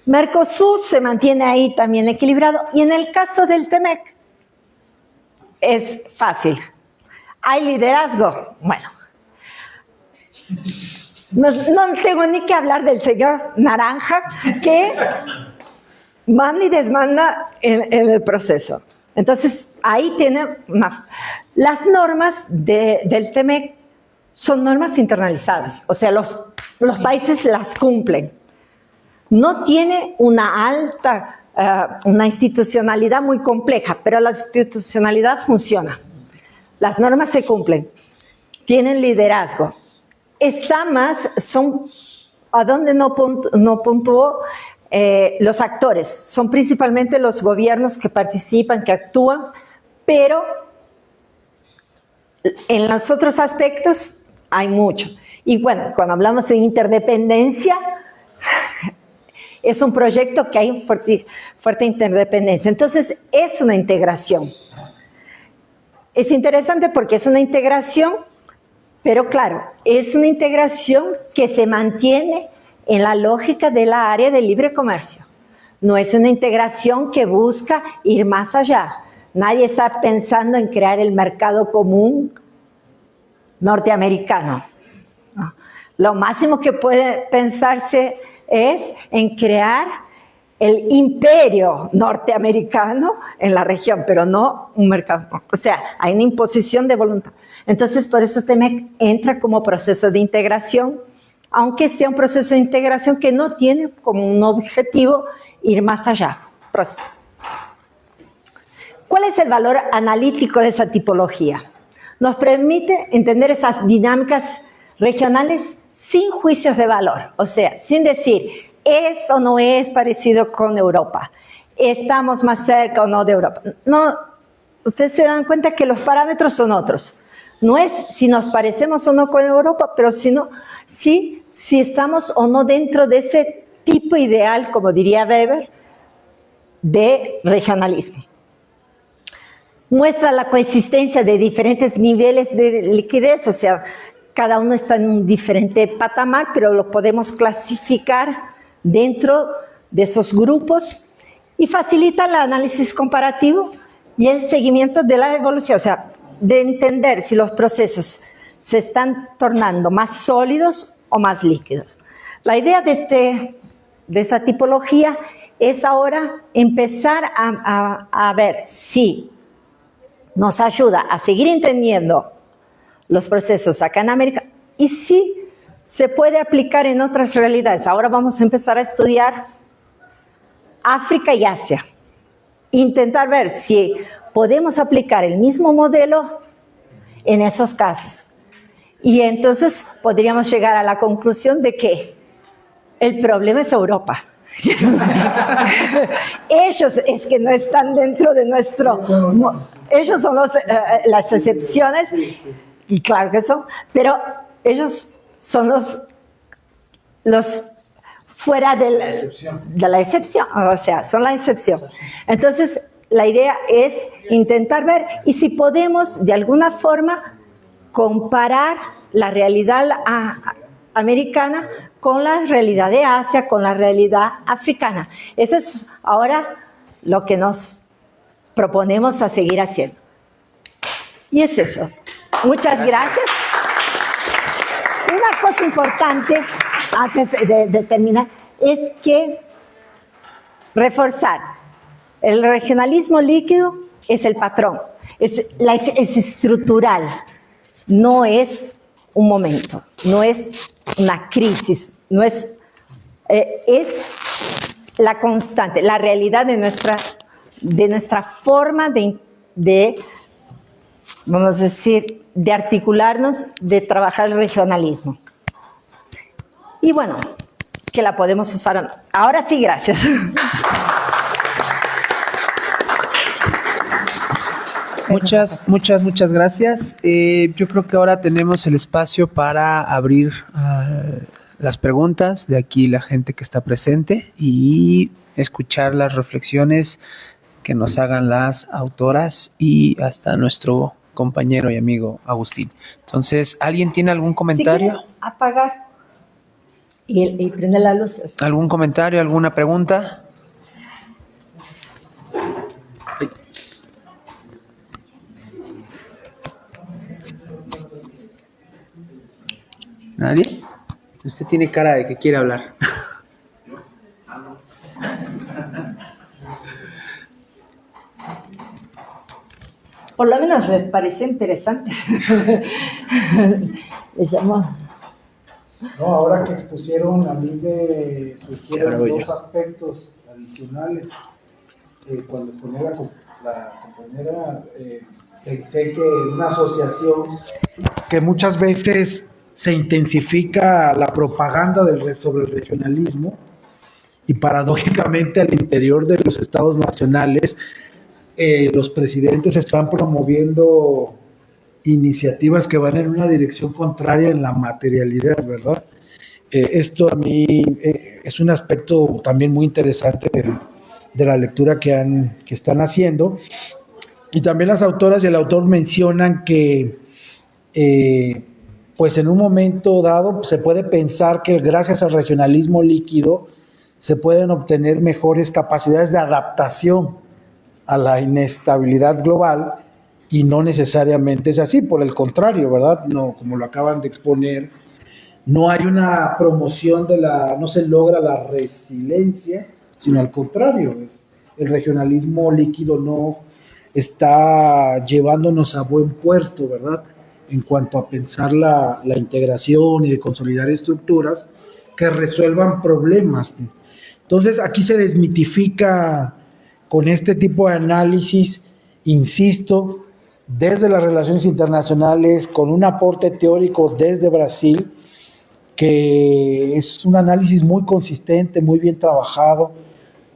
Mercosur se mantiene ahí también equilibrado y en el caso del TEMEC es fácil. ¿Hay liderazgo? Bueno, no tengo ni que hablar del señor Naranja que manda y desmanda en el proceso. Entonces, ahí tiene las normas del TEMEC son normas internalizadas, o sea, los países las cumplen. No tiene una institucionalidad muy compleja, pero la institucionalidad funciona. Las normas se cumplen, tienen liderazgo. ¿A dónde no puntuó? Los actores, son principalmente los gobiernos que participan, que actúan, pero en los otros aspectos hay mucho. Y bueno, cuando hablamos de interdependencia, es un proyecto que hay fuerte interdependencia. Entonces, es una integración. Es interesante porque es una integración, pero claro, es una integración que se mantiene en la lógica de la área de libre comercio. No es una integración que busca ir más allá. Nadie está pensando en crear el mercado común norteamericano. No. Lo máximo que puede pensarse es en crear el imperio norteamericano en la región, pero no un mercado. O sea, hay una imposición de voluntad. Entonces, por eso TEMEC entra como proceso de integración, aunque sea un proceso de integración que no tiene como un objetivo ir más allá. Próximo. ¿Cuál es el valor analítico de esa tipología? Nos permite entender esas dinámicas regionales sin juicios de valor, o sea, sin decir, ¿es o no es parecido con Europa? ¿Estamos más cerca o no de Europa? No, ustedes se dan cuenta que los parámetros son otros. No es si nos parecemos o no con Europa, pero sino si estamos o no dentro de ese tipo ideal, como diría Weber, de regionalismo. Muestra la coexistencia de diferentes niveles de liquidez, o sea, cada uno está en un diferente patamar, pero lo podemos clasificar dentro de esos grupos y facilita el análisis comparativo y el seguimiento de la evolución, o sea, de entender si los procesos se están tornando más sólidos o más líquidos. La idea de esta tipología es ahora empezar a ver si nos ayuda a seguir entendiendo los procesos acá en América y si se puede aplicar en otras realidades. Ahora vamos a empezar a estudiar África y Asia. Intentar ver si podemos aplicar el mismo modelo en esos casos. Y entonces podríamos llegar a la conclusión de que el problema es Europa. Ellos es que no están dentro de nuestro... Ellos son las excepciones, y claro que son, pero ellos son los fuera de la excepción, o sea, son la excepción. Entonces, la idea es intentar ver y si podemos de alguna forma comparar la realidad americana con la realidad de Asia, con la realidad africana. Eso es ahora lo que nos proponemos a seguir haciendo. Y es eso. Muchas gracias. Una cosa importante, antes de terminar, es que reforzar el regionalismo líquido es el patrón, es estructural, no es un momento, no es una crisis, no es, es la constante, la realidad de nuestra forma de, vamos a decir, de articularnos, de trabajar el regionalismo. Y bueno, que la podemos usar. Ahora sí, gracias. Muchas gracias. Yo creo que ahora tenemos el espacio para abrir las preguntas de aquí la gente que está presente y escuchar las reflexiones que nos hagan las autoras y hasta nuestro compañero y amigo Agustín. Entonces, ¿alguien tiene algún comentario? Si quieren apagar y prender la luz. ¿Algún comentario, alguna pregunta? ¿Nadie? Usted tiene cara de que quiere hablar. Por lo menos me pareció interesante. Me llamó. No, ahora que expusieron, a mí me surgieron dos aspectos adicionales. Cuando exponía la compañera, pensé que una asociación que muchas veces se intensifica la propaganda sobre el regionalismo y paradójicamente al interior de los estados nacionales los presidentes están promoviendo iniciativas que van en una dirección contraria en la materialidad, ¿verdad? Esto a mí es un aspecto también muy interesante de la lectura que están haciendo. Y también las autoras y el autor mencionan que pues en un momento dado se puede pensar que gracias al regionalismo líquido se pueden obtener mejores capacidades de adaptación a la inestabilidad global, y no necesariamente es así, por el contrario, ¿verdad? No, como lo acaban de exponer, no hay una promoción no se logra la resiliencia, sino al contrario, el regionalismo líquido no está llevándonos a buen puerto, ¿verdad? En cuanto a pensar la integración y de consolidar estructuras que resuelvan problemas. Entonces, aquí se desmitifica con este tipo de análisis, insisto, desde las relaciones internacionales, con un aporte teórico desde Brasil, que es un análisis muy consistente, muy bien trabajado,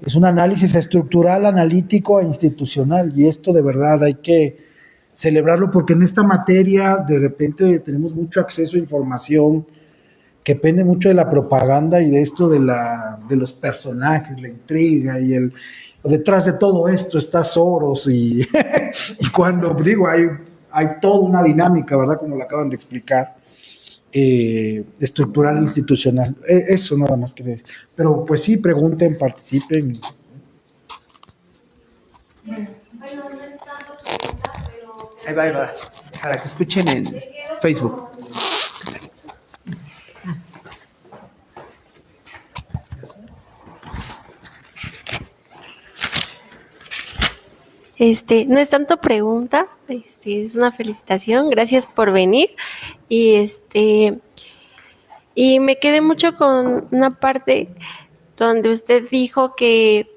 es un análisis estructural, analítico e institucional, y esto de verdad hay que celebrarlo, porque en esta materia de repente tenemos mucho acceso a información que depende mucho de la propaganda y de esto de los personajes, la intriga y detrás de todo esto está Soros y cuando digo hay toda una dinámica, ¿verdad? Como lo acaban de explicar, estructural, institucional. Eso nada más quería decir. Pero pues sí, pregunten, participen. Bueno, no es tanto pregunta, pero... Ahí va. Para que escuchen en Facebook. No es tanto pregunta, es una felicitación, gracias por venir. Y me quedé mucho con una parte donde usted dijo que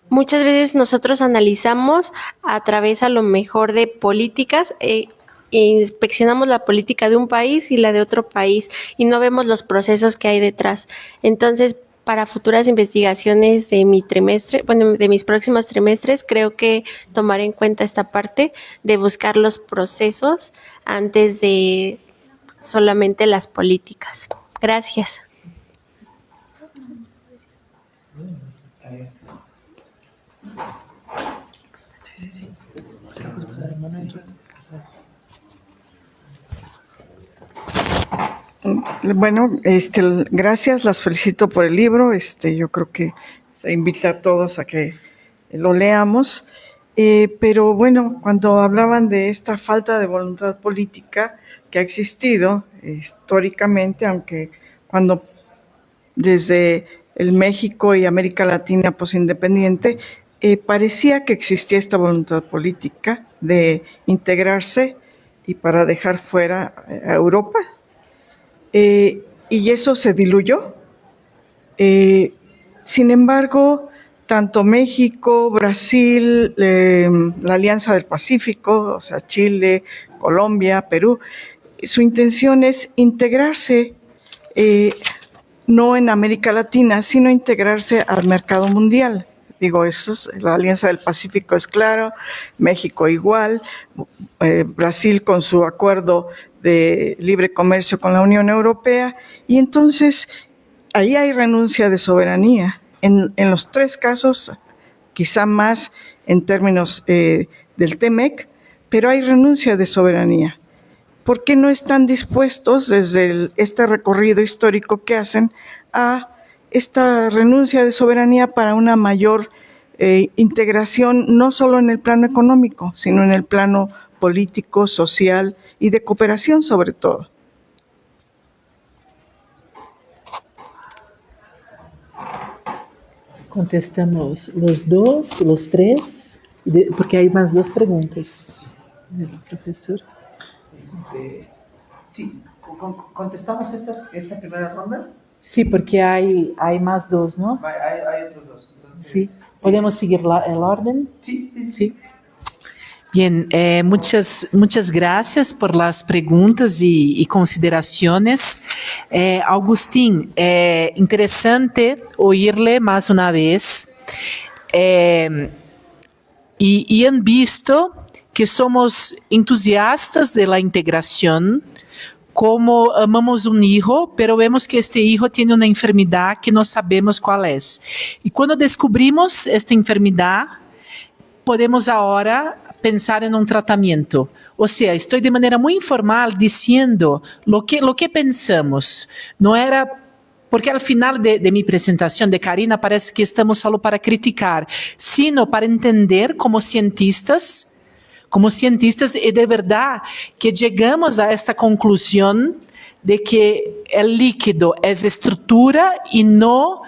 muchas veces nosotros analizamos a través a lo mejor de políticas, inspeccionamos la política de un país y la de otro país y no vemos los procesos que hay detrás. Entonces, para futuras investigaciones de mi trimestre, bueno, de mis próximos trimestres, creo que tomaré en cuenta esta parte de buscar los procesos antes de solamente las políticas. Gracias. Bueno, gracias, las felicito por el libro. Yo creo que se invita a todos a que lo leamos. Pero bueno, cuando hablaban de esta falta de voluntad política que ha existido históricamente, aunque cuando desde el México y América Latina postindependiente, parecía que existía esta voluntad política de integrarse y para dejar fuera a Europa. Y eso se diluyó. Sin embargo, tanto México, Brasil, la Alianza del Pacífico, o sea, Chile, Colombia, Perú, su intención es integrarse, no en América Latina, sino integrarse al mercado mundial. Digo, la Alianza del Pacífico es claro, México igual, Brasil con su acuerdo de libre comercio con la Unión Europea, y entonces ahí hay renuncia de soberanía. En los tres casos, quizá más en términos del TEMEC, pero hay renuncia de soberanía. ¿Por qué no están dispuestos desde este recorrido histórico que hacen a esta renuncia de soberanía para una mayor integración, no solo en el plano económico, sino en el plano político, social y de cooperación sobre todo? Contestamos los dos, los tres, porque hay más dos preguntas del profesor. Sí, ¿contestamos esta primera ronda? Sí, porque hay más dos, ¿no? Hay otros dos. Entonces, Sí. ¿Podemos seguir el orden? Sí. Bien, muchas gracias por las preguntas y consideraciones. Agustín, interesante oírle más una vez. Y han visto que somos entusiastas de la integración, como amamos un hijo, pero vemos que este hijo tiene una enfermedad que no sabemos cuál es. Y cuando descubrimos esta enfermedad, podemos ahora pensar en un tratamiento. O sea, estoy de manera muy informal diciendo lo que pensamos. No era porque al final de mi presentación de Karina parece que estamos solo para criticar, sino para entender como cientistas y de verdad que llegamos a esta conclusión de que el líquido es estructura y no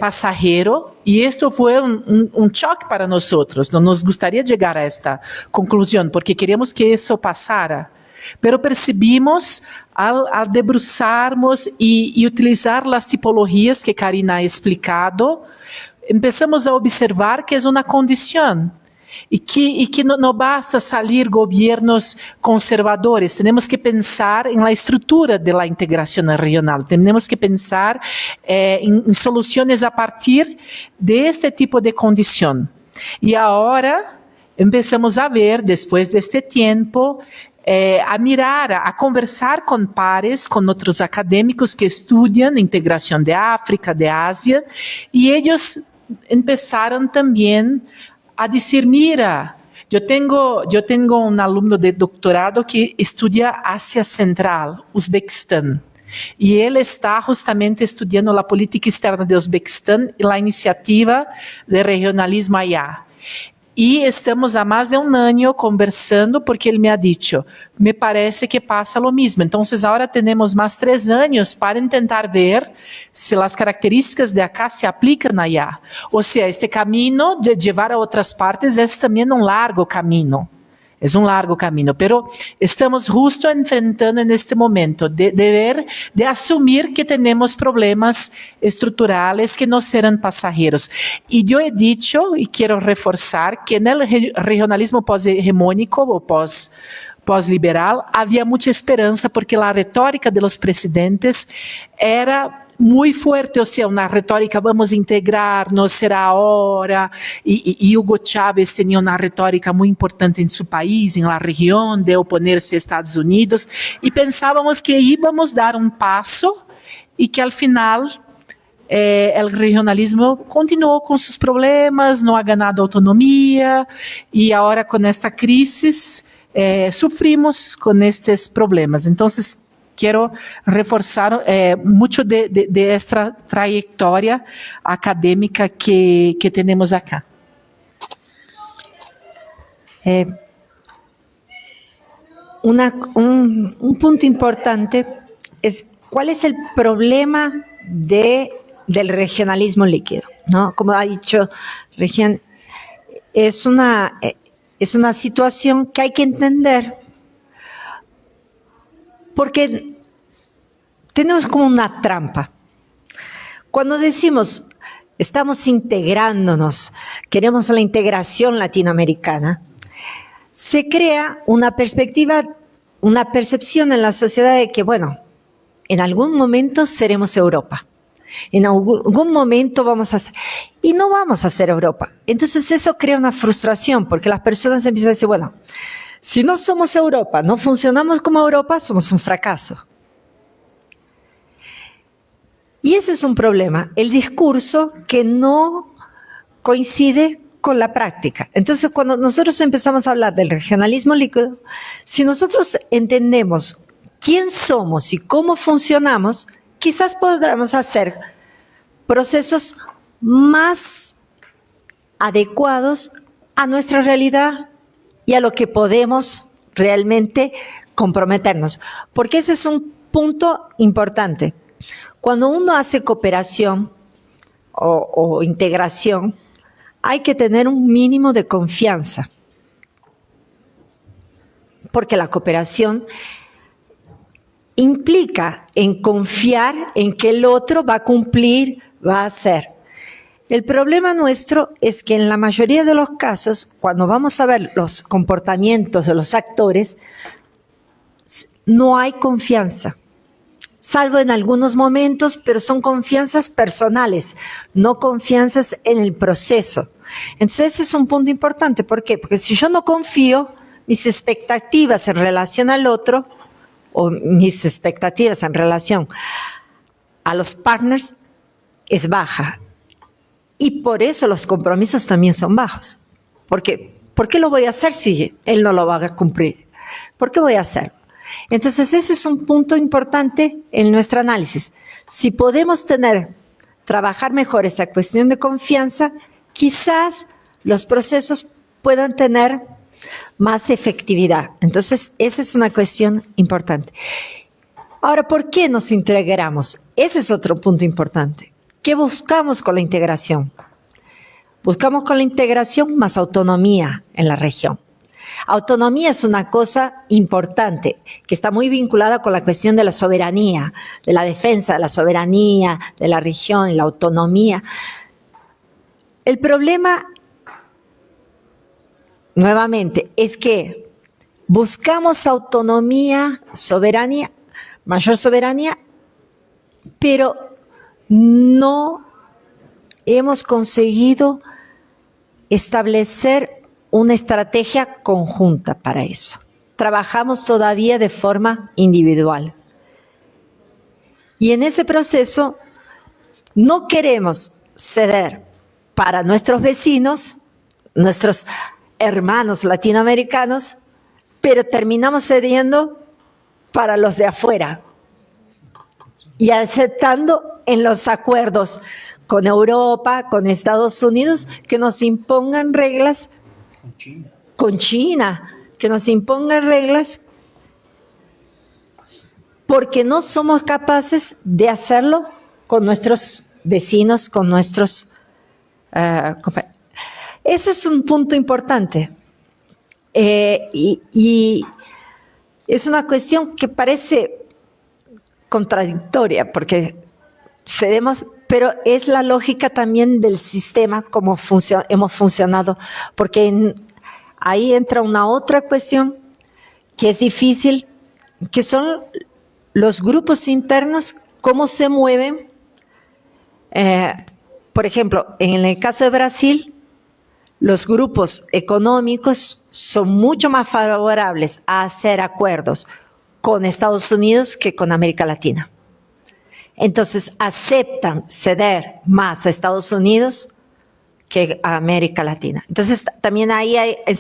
pasajero, y esto fue un choque para nosotros. No nos gustaría llegar a esta conclusión porque queríamos que eso pasara, pero percibimos al debruçarmos y utilizar las tipologías que Karina ha explicado, empezamos a observar que es una condición. Y que no basta salir gobiernos conservadores, tenemos que pensar en la estructura de la integración regional, tenemos que pensar en soluciones a partir de este tipo de condición. Y ahora empezamos a ver, después de este tiempo, a mirar, a conversar con pares, con otros académicos que estudian integración de África, de Asia, y ellos empezaron también a decir, mira, yo tengo un alumno de doctorado que estudia Asia Central, Uzbekistán, y él está justamente estudiando la política externa de Uzbekistán y la iniciativa de regionalismo allá. Y estamos há más de un año conversando porque él me ha dicho, me parece que pasa lo mismo. Entonces ahora tenemos más 3 años para intentar ver si las características de acá se aplican allá. O sea, este camino de llevar a otras partes es también un largo camino. Es un largo camino, pero estamos justo enfrentando en este momento de asumir que tenemos problemas estructurales que no serán pasajeros. Y yo he dicho, y quiero reforzar, que en el regionalismo pós-hegemónico o pós-liberal, havia muita esperança, porque a retórica dos presidentes era muito forte, ou seja, uma retórica, vamos integrar-nos, será a hora, e Hugo Chávez tinha uma retórica muito importante em seu país, em la região, de oponer-se aos Estados Unidos, e pensávamos que íamos dar um passo, e que al final o regionalismo continuou com seus problemas, não ha ganado autonomia, e agora com esta crise sofrimos com estes problemas. Então, quero reforçar muito de esta trajetória acadêmica que temos acá. Un punto importante es cuál es el problema del regionalismo líquido, ¿no? Como ha dicho Regián, es una situación que hay que entender, porque tenemos como una trampa. Cuando decimos estamos integrándonos, queremos la integración latinoamericana, se crea una perspectiva, una percepción en la sociedad de que, bueno, en algún momento seremos Europa. En algún momento vamos a ser, y no vamos a ser Europa. Entonces eso crea una frustración, porque las personas empiezan a decir, bueno, si no somos Europa, no funcionamos como Europa, somos un fracaso. Y ese es un problema, el discurso que no coincide con la práctica. Entonces, cuando nosotros empezamos a hablar del regionalismo líquido, si nosotros entendemos quién somos y cómo funcionamos, quizás podremos hacer procesos más adecuados a nuestra realidad y a lo que podemos realmente comprometernos. Porque ese es un punto importante. Cuando uno hace cooperación o integración, hay que tener un mínimo de confianza. Porque la cooperación implica en confiar en que el otro va a cumplir, va a hacer. El problema nuestro es que en la mayoría de los casos, cuando vamos a ver los comportamientos de los actores, no hay confianza. Salvo en algunos momentos, pero son confianzas personales, no confianzas en el proceso. Entonces ese es un punto importante. ¿Por qué? Porque si yo no confío, mis expectativas en relación al otro, o mis expectativas en relación a los partners, es baja. Y por eso los compromisos también son bajos. ¿Por qué? ¿Por qué lo voy a hacer si él no lo va a cumplir? ¿Por qué voy a hacerlo? Entonces ese es un punto importante en nuestro análisis. Si podemos trabajar mejor esa cuestión de confianza, quizás los procesos puedan tener más efectividad. Entonces esa es una cuestión importante. Ahora, ¿por qué nos integramos? Ese es otro punto importante. ¿Qué buscamos con la integración? Buscamos con la integración más autonomía en la región. Autonomía es una cosa importante que está muy vinculada con la cuestión de la soberanía, de la defensa de la soberanía, de la región, la autonomía. El problema, nuevamente, es que buscamos autonomía, soberanía, mayor soberanía, pero no hemos conseguido establecer una estrategia conjunta para eso. Trabajamos todavía de forma individual. Y en ese proceso no queremos ceder para nuestros vecinos, nuestros hermanos latinoamericanos, pero terminamos cediendo para los de afuera y aceptando en los acuerdos con Europa, con Estados Unidos, que nos impongan reglas, con China, que nos impongan reglas, porque no somos capaces de hacerlo con nuestros vecinos, con nuestros compañeros. Ese es un punto importante. Y es una cuestión que parece contradictoria, porque cedemos, pero es la lógica también del sistema como hemos funcionado, porque ahí entra una otra cuestión que es difícil, que son los grupos internos, cómo se mueven. Por ejemplo, en el caso de Brasil, los grupos económicos son mucho más favorables a hacer acuerdos con Estados Unidos que con América Latina. Entonces, aceptan ceder más a Estados Unidos que a América Latina. Entonces, también ahí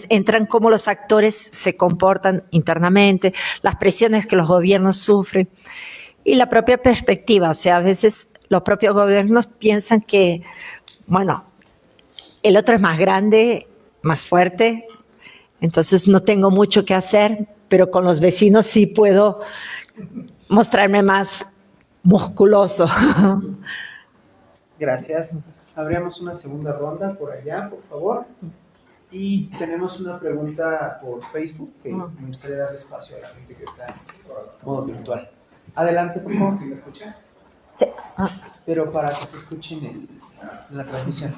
entran cómo los actores se comportan internamente, las presiones que los gobiernos sufren y la propia perspectiva. O sea, a veces los propios gobiernos piensan que, bueno, el otro es más grande, más fuerte, entonces no tengo mucho que hacer, pero con los vecinos sí puedo mostrarme más musculoso. Gracias. Abrimos una segunda ronda por allá, por favor. Y tenemos una pregunta por Facebook que me gustaría darle espacio a la gente que está en modo virtual. Adelante, por favor, si me escuchan. Sí. Pero para que se escuchen en la transmisión.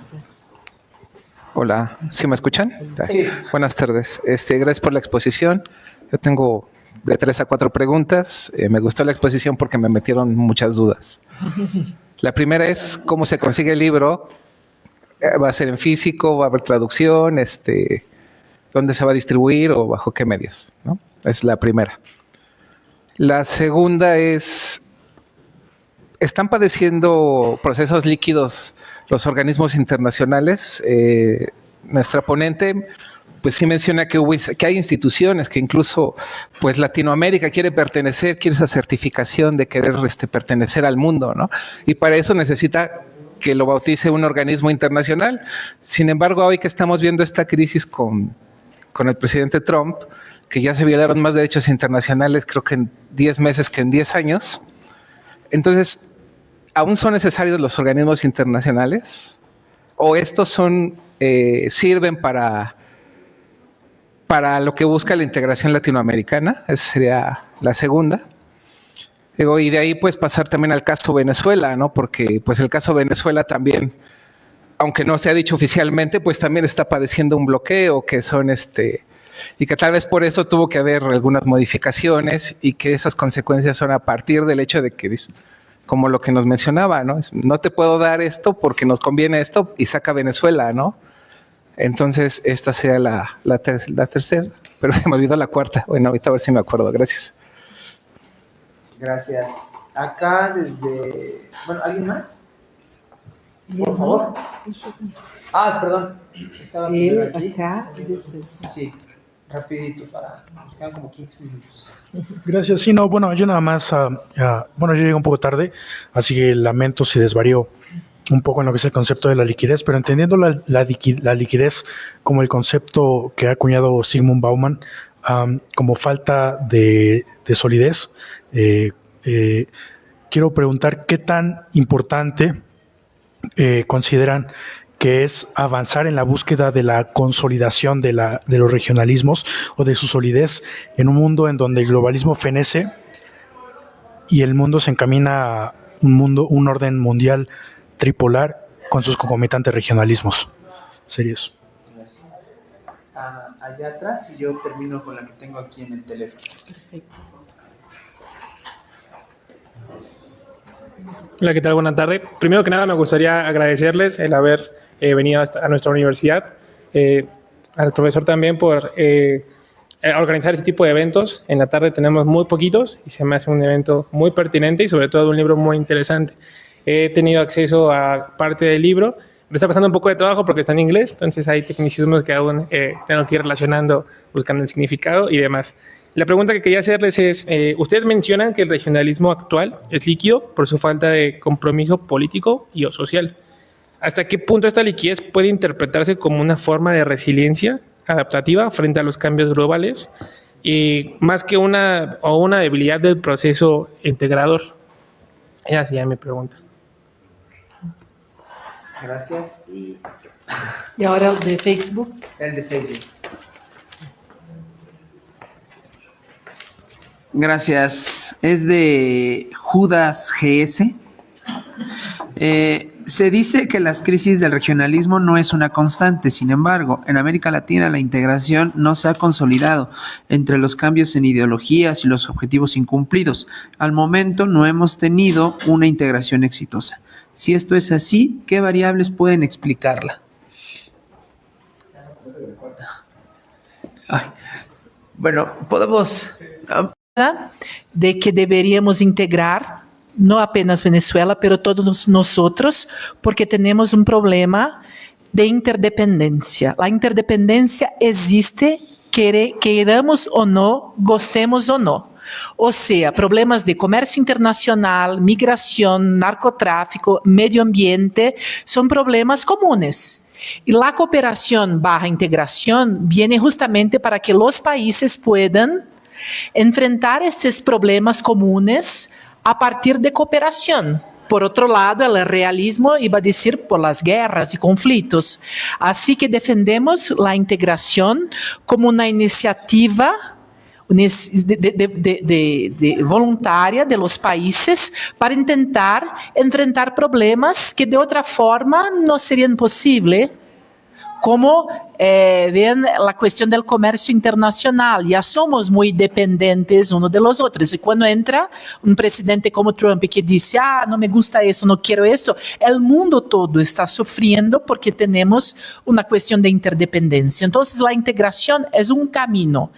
Hola, ¿sí me escuchan? Sí. Buenas tardes. Gracias por la exposición. Yo tengo de 3 a 4 preguntas. Me gustó la exposición porque me metieron muchas dudas. La primera es cómo se consigue el libro. ¿Va a ser en físico? ¿Va a haber traducción? ¿Dónde se va a distribuir o bajo qué medios? ¿No? Es la primera. La segunda es, ¿están padeciendo procesos líquidos los organismos internacionales? Nuestra ponente pues sí menciona que hay instituciones que incluso pues Latinoamérica quiere pertenecer, quiere esa certificación de querer pertenecer al mundo, ¿no? Y para eso necesita que lo bautice un organismo internacional. Sin embargo, hoy que estamos viendo esta crisis con el presidente Trump, que ya se violaron más derechos internacionales, creo que en 10 meses que en 10 años. Entonces, ¿aún son necesarios los organismos internacionales? ¿O estos sirven para lo que busca la integración latinoamericana? Esa sería la segunda. Y de ahí pues pasar también al caso Venezuela, ¿no? Porque pues el caso Venezuela también, aunque no se ha dicho oficialmente, pues también está padeciendo un bloqueo que son y que tal vez por eso tuvo que haber algunas modificaciones y que esas consecuencias son a partir del hecho de que, como lo que nos mencionaba, ¿no? No te puedo dar esto porque nos conviene esto y saca Venezuela, ¿no? Entonces, esta sería la tercera, pero se me olvidó la cuarta. Bueno, ahorita a ver si me acuerdo. Gracias. Gracias. Acá desde... Bueno, ¿alguien más? Por favor. Ah, perdón. Estaba primero aquí. Acá y después. Sí, rapidito para... Nos quedan como 15 minutos. Gracias. Sí, no, bueno, yo nada más, bueno, yo llegué un poco tarde, así que lamento si desvarío un poco en lo que es el concepto de la liquidez, pero entendiendo la liquidez como el concepto que ha acuñado Zygmunt Bauman, como falta de solidez, quiero preguntar qué tan importante consideran que es avanzar en la búsqueda de la consolidación de los regionalismos o de su solidez en un mundo en donde el globalismo fenece y el mundo se encamina a un orden mundial tripolar con sus concomitantes regionalismos. Serios. Gracias. Allá atrás y yo termino con la que tengo aquí en el teléfono. Perfecto. Hola, ¿qué tal? Buenas tardes. Primero que nada, me gustaría agradecerles el haber venido a nuestra universidad, al profesor también por organizar este tipo de eventos. En la tarde tenemos muy poquitos y se me hace un evento muy pertinente y sobre todo un libro muy interesante. He tenido acceso a parte del libro. Me está costando un poco de trabajo porque está en inglés, entonces hay tecnicismos que aún tengo que ir relacionando, buscando el significado y demás. La pregunta que quería hacerles es, ustedes mencionan que el regionalismo actual es líquido por su falta de compromiso político y o social. ¿Hasta qué punto esta liquidez puede interpretarse como una forma de resiliencia adaptativa frente a los cambios globales y más que una debilidad del proceso integrador? Esa sería mi pregunta. Gracias. Y ahora el de Facebook. el de Facebook. Gracias. Es de Judas GS. Se dice que las crisis del regionalismo no es una constante, sin embargo, en América Latina la integración no se ha consolidado entre los cambios en ideologías y los objetivos incumplidos. Al momento no hemos tenido una integración exitosa. Si esto es así, ¿qué variables pueden explicarla? Ay, bueno, podemos... de que deberíamos integrar no apenas Venezuela, pero todos nosotros, porque tenemos un problema de interdependencia. La interdependencia existe, queramos o no, gostemos o no. O sea, problemas de comercio internacional, migración, narcotráfico, medio ambiente, son problemas comunes. Y la cooperación / integración viene justamente para que los países puedan enfrentar esses problemas comunes a partir de cooperación. Por otro lado, el realismo iba a decir por las guerras y conflictos. Así que defendemos la integración como una iniciativa voluntaria de los países para intentar enfrentar problemas que de otra forma no serían posibles, como ven la cuestión del comercio internacional. Ya somos muy dependientes uno de los otros. Y cuando entra un presidente como Trump que dice, no me gusta eso, no quiero esto, el mundo todo está sufriendo porque tenemos una cuestión de interdependencia. Entonces la integración es un camino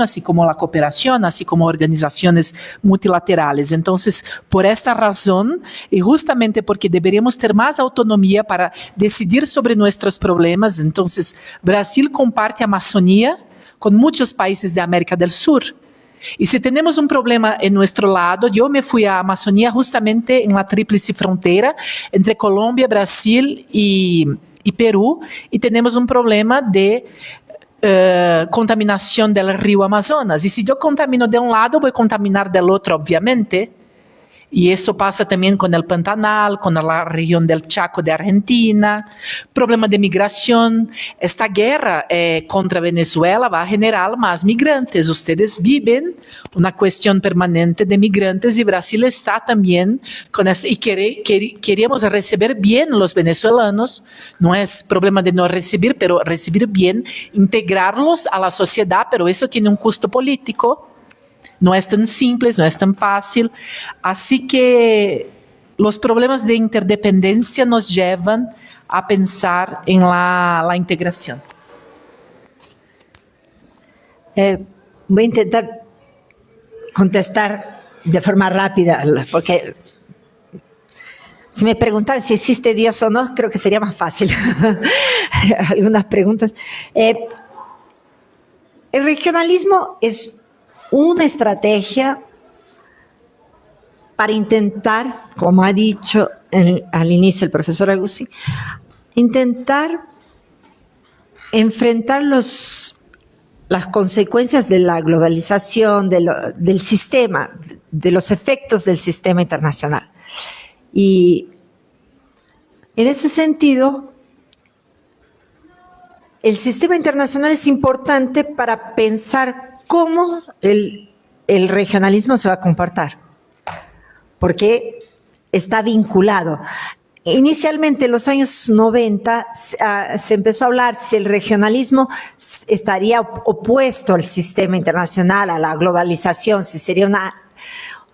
así como la cooperación, así como organizaciones multilaterales. Entonces, por esta razón, y justamente porque deberíamos ter más autonomía para decidir sobre nuestros problemas, entonces Brasil comparte Amazonía con muchos países de América del Sur. Y si tenemos un problema en nuestro lado, yo me fui a Amazonía justamente en la tríplice frontera entre Colombia, Brasil y Perú, y tenemos un problema de contaminación del río Amazonas. Y si yo contamino de un lado, voy a contaminar del otro, obviamente. Y eso pasa también con el Pantanal, con la región del Chaco de Argentina, problema de migración. Esta guerra contra Venezuela va a generar más migrantes. Ustedes viven una cuestión permanente de migrantes y Brasil está también con esto. Y queríamos recibir bien los venezolanos. No es problema de no recibir, pero recibir bien, integrarlos a la sociedad, pero eso tiene un costo político. No es tan simple, no es tan fácil. Así que los problemas de interdependencia nos llevan a pensar en la integración. Voy a intentar contestar de forma rápida, porque si me preguntaran si existe Dios o no, creo que sería más fácil. Algunas preguntas. El regionalismo es una estrategia para intentar, como ha dicho al inicio el profesor Agustín, intentar enfrentar las consecuencias de la globalización, del sistema, de los efectos del sistema internacional. Y en ese sentido, el sistema internacional es importante para pensar cómo el regionalismo se va a comportar, porque está vinculado. Inicialmente, en los años 90, se empezó a hablar si el regionalismo estaría opuesto al sistema internacional, a la globalización, si sería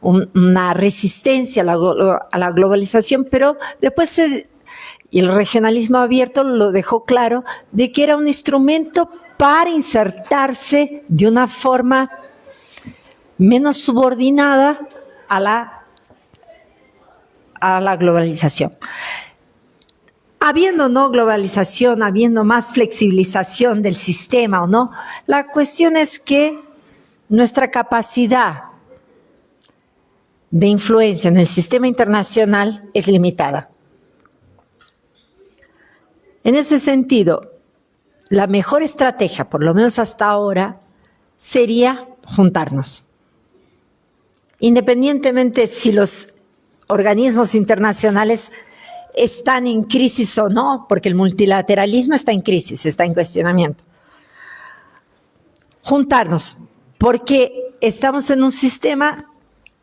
una resistencia a la globalización, pero después el regionalismo abierto lo dejó claro de que era un instrumento para insertarse de una forma menos subordinada a la globalización. Habiendo no globalización, habiendo más flexibilización del sistema o no, la cuestión es que nuestra capacidad de influencia en el sistema internacional es limitada. En ese sentido, la mejor estrategia, por lo menos hasta ahora, sería juntarnos. Independientemente si los organismos internacionales están en crisis o no, porque el multilateralismo está en crisis, está en cuestionamiento. Juntarnos, porque estamos en un sistema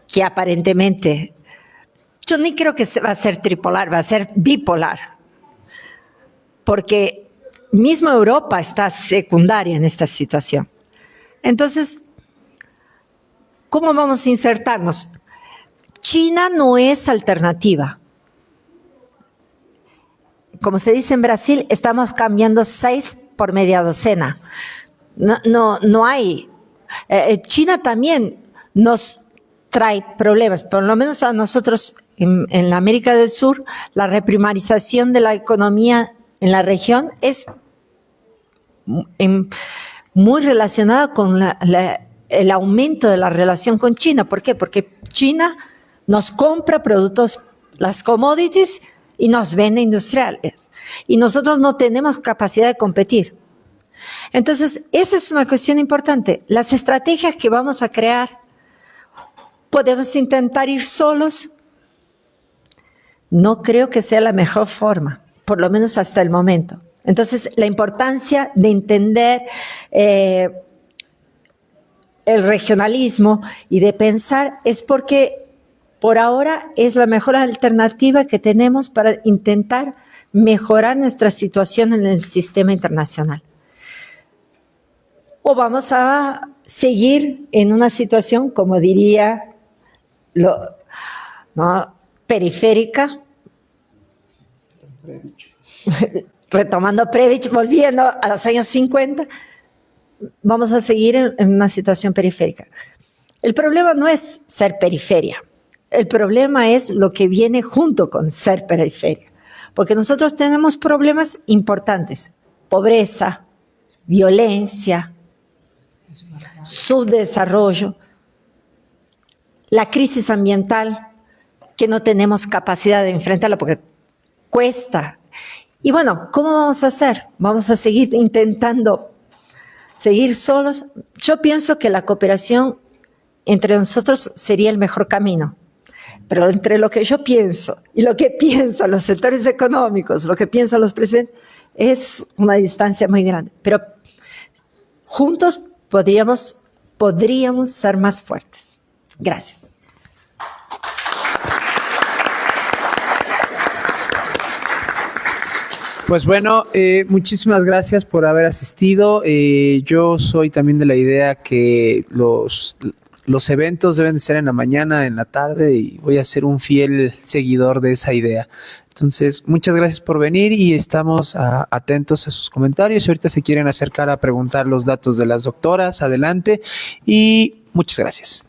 que aparentemente yo ni creo que va a ser tripolar, va a ser bipolar, porque mismo Europa está secundaria en esta situación. Entonces, ¿cómo vamos a insertarnos? China no es alternativa. Como se dice en Brasil, estamos cambiando 6 por media docena. No hay. China también nos trae problemas, por lo menos a nosotros en la América del Sur, la reprimarización de la economía en la región es muy relacionada con el aumento de la relación con China. ¿Por qué? Porque China nos compra productos, las commodities, y nos vende industriales. Y nosotros no tenemos capacidad de competir. Entonces, eso es una cuestión importante. Las estrategias que vamos a crear, podemos intentar ir solos. No creo que sea la mejor forma, por lo menos hasta el momento. Entonces, la importancia de entender el regionalismo y de pensar es porque por ahora es la mejor alternativa que tenemos para intentar mejorar nuestra situación en el sistema internacional. O vamos a seguir en una situación, como diría, periférica, retomando Prebisch, volviendo a los años 50, vamos a seguir en una situación periférica. El problema no es ser periferia, el problema es lo que viene junto con ser periferia, porque nosotros tenemos problemas importantes: pobreza, violencia, subdesarrollo, la crisis ambiental, que no tenemos capacidad de enfrentarla porque cuesta. Y bueno, ¿cómo vamos a hacer? ¿Vamos a seguir intentando seguir solos? Yo pienso que la cooperación entre nosotros sería el mejor camino. Pero entre lo que yo pienso y lo que piensan los sectores económicos, lo que piensan los presidentes, es una distancia muy grande. Pero juntos podríamos ser más fuertes. Gracias. Pues bueno, muchísimas gracias por haber asistido. Yo soy también de la idea que los eventos deben de ser en la mañana, en la tarde, y voy a ser un fiel seguidor de esa idea. Entonces, muchas gracias por venir y estamos atentos a sus comentarios. Si ahorita se quieren acercar a preguntar los datos de las doctoras, adelante, y muchas gracias.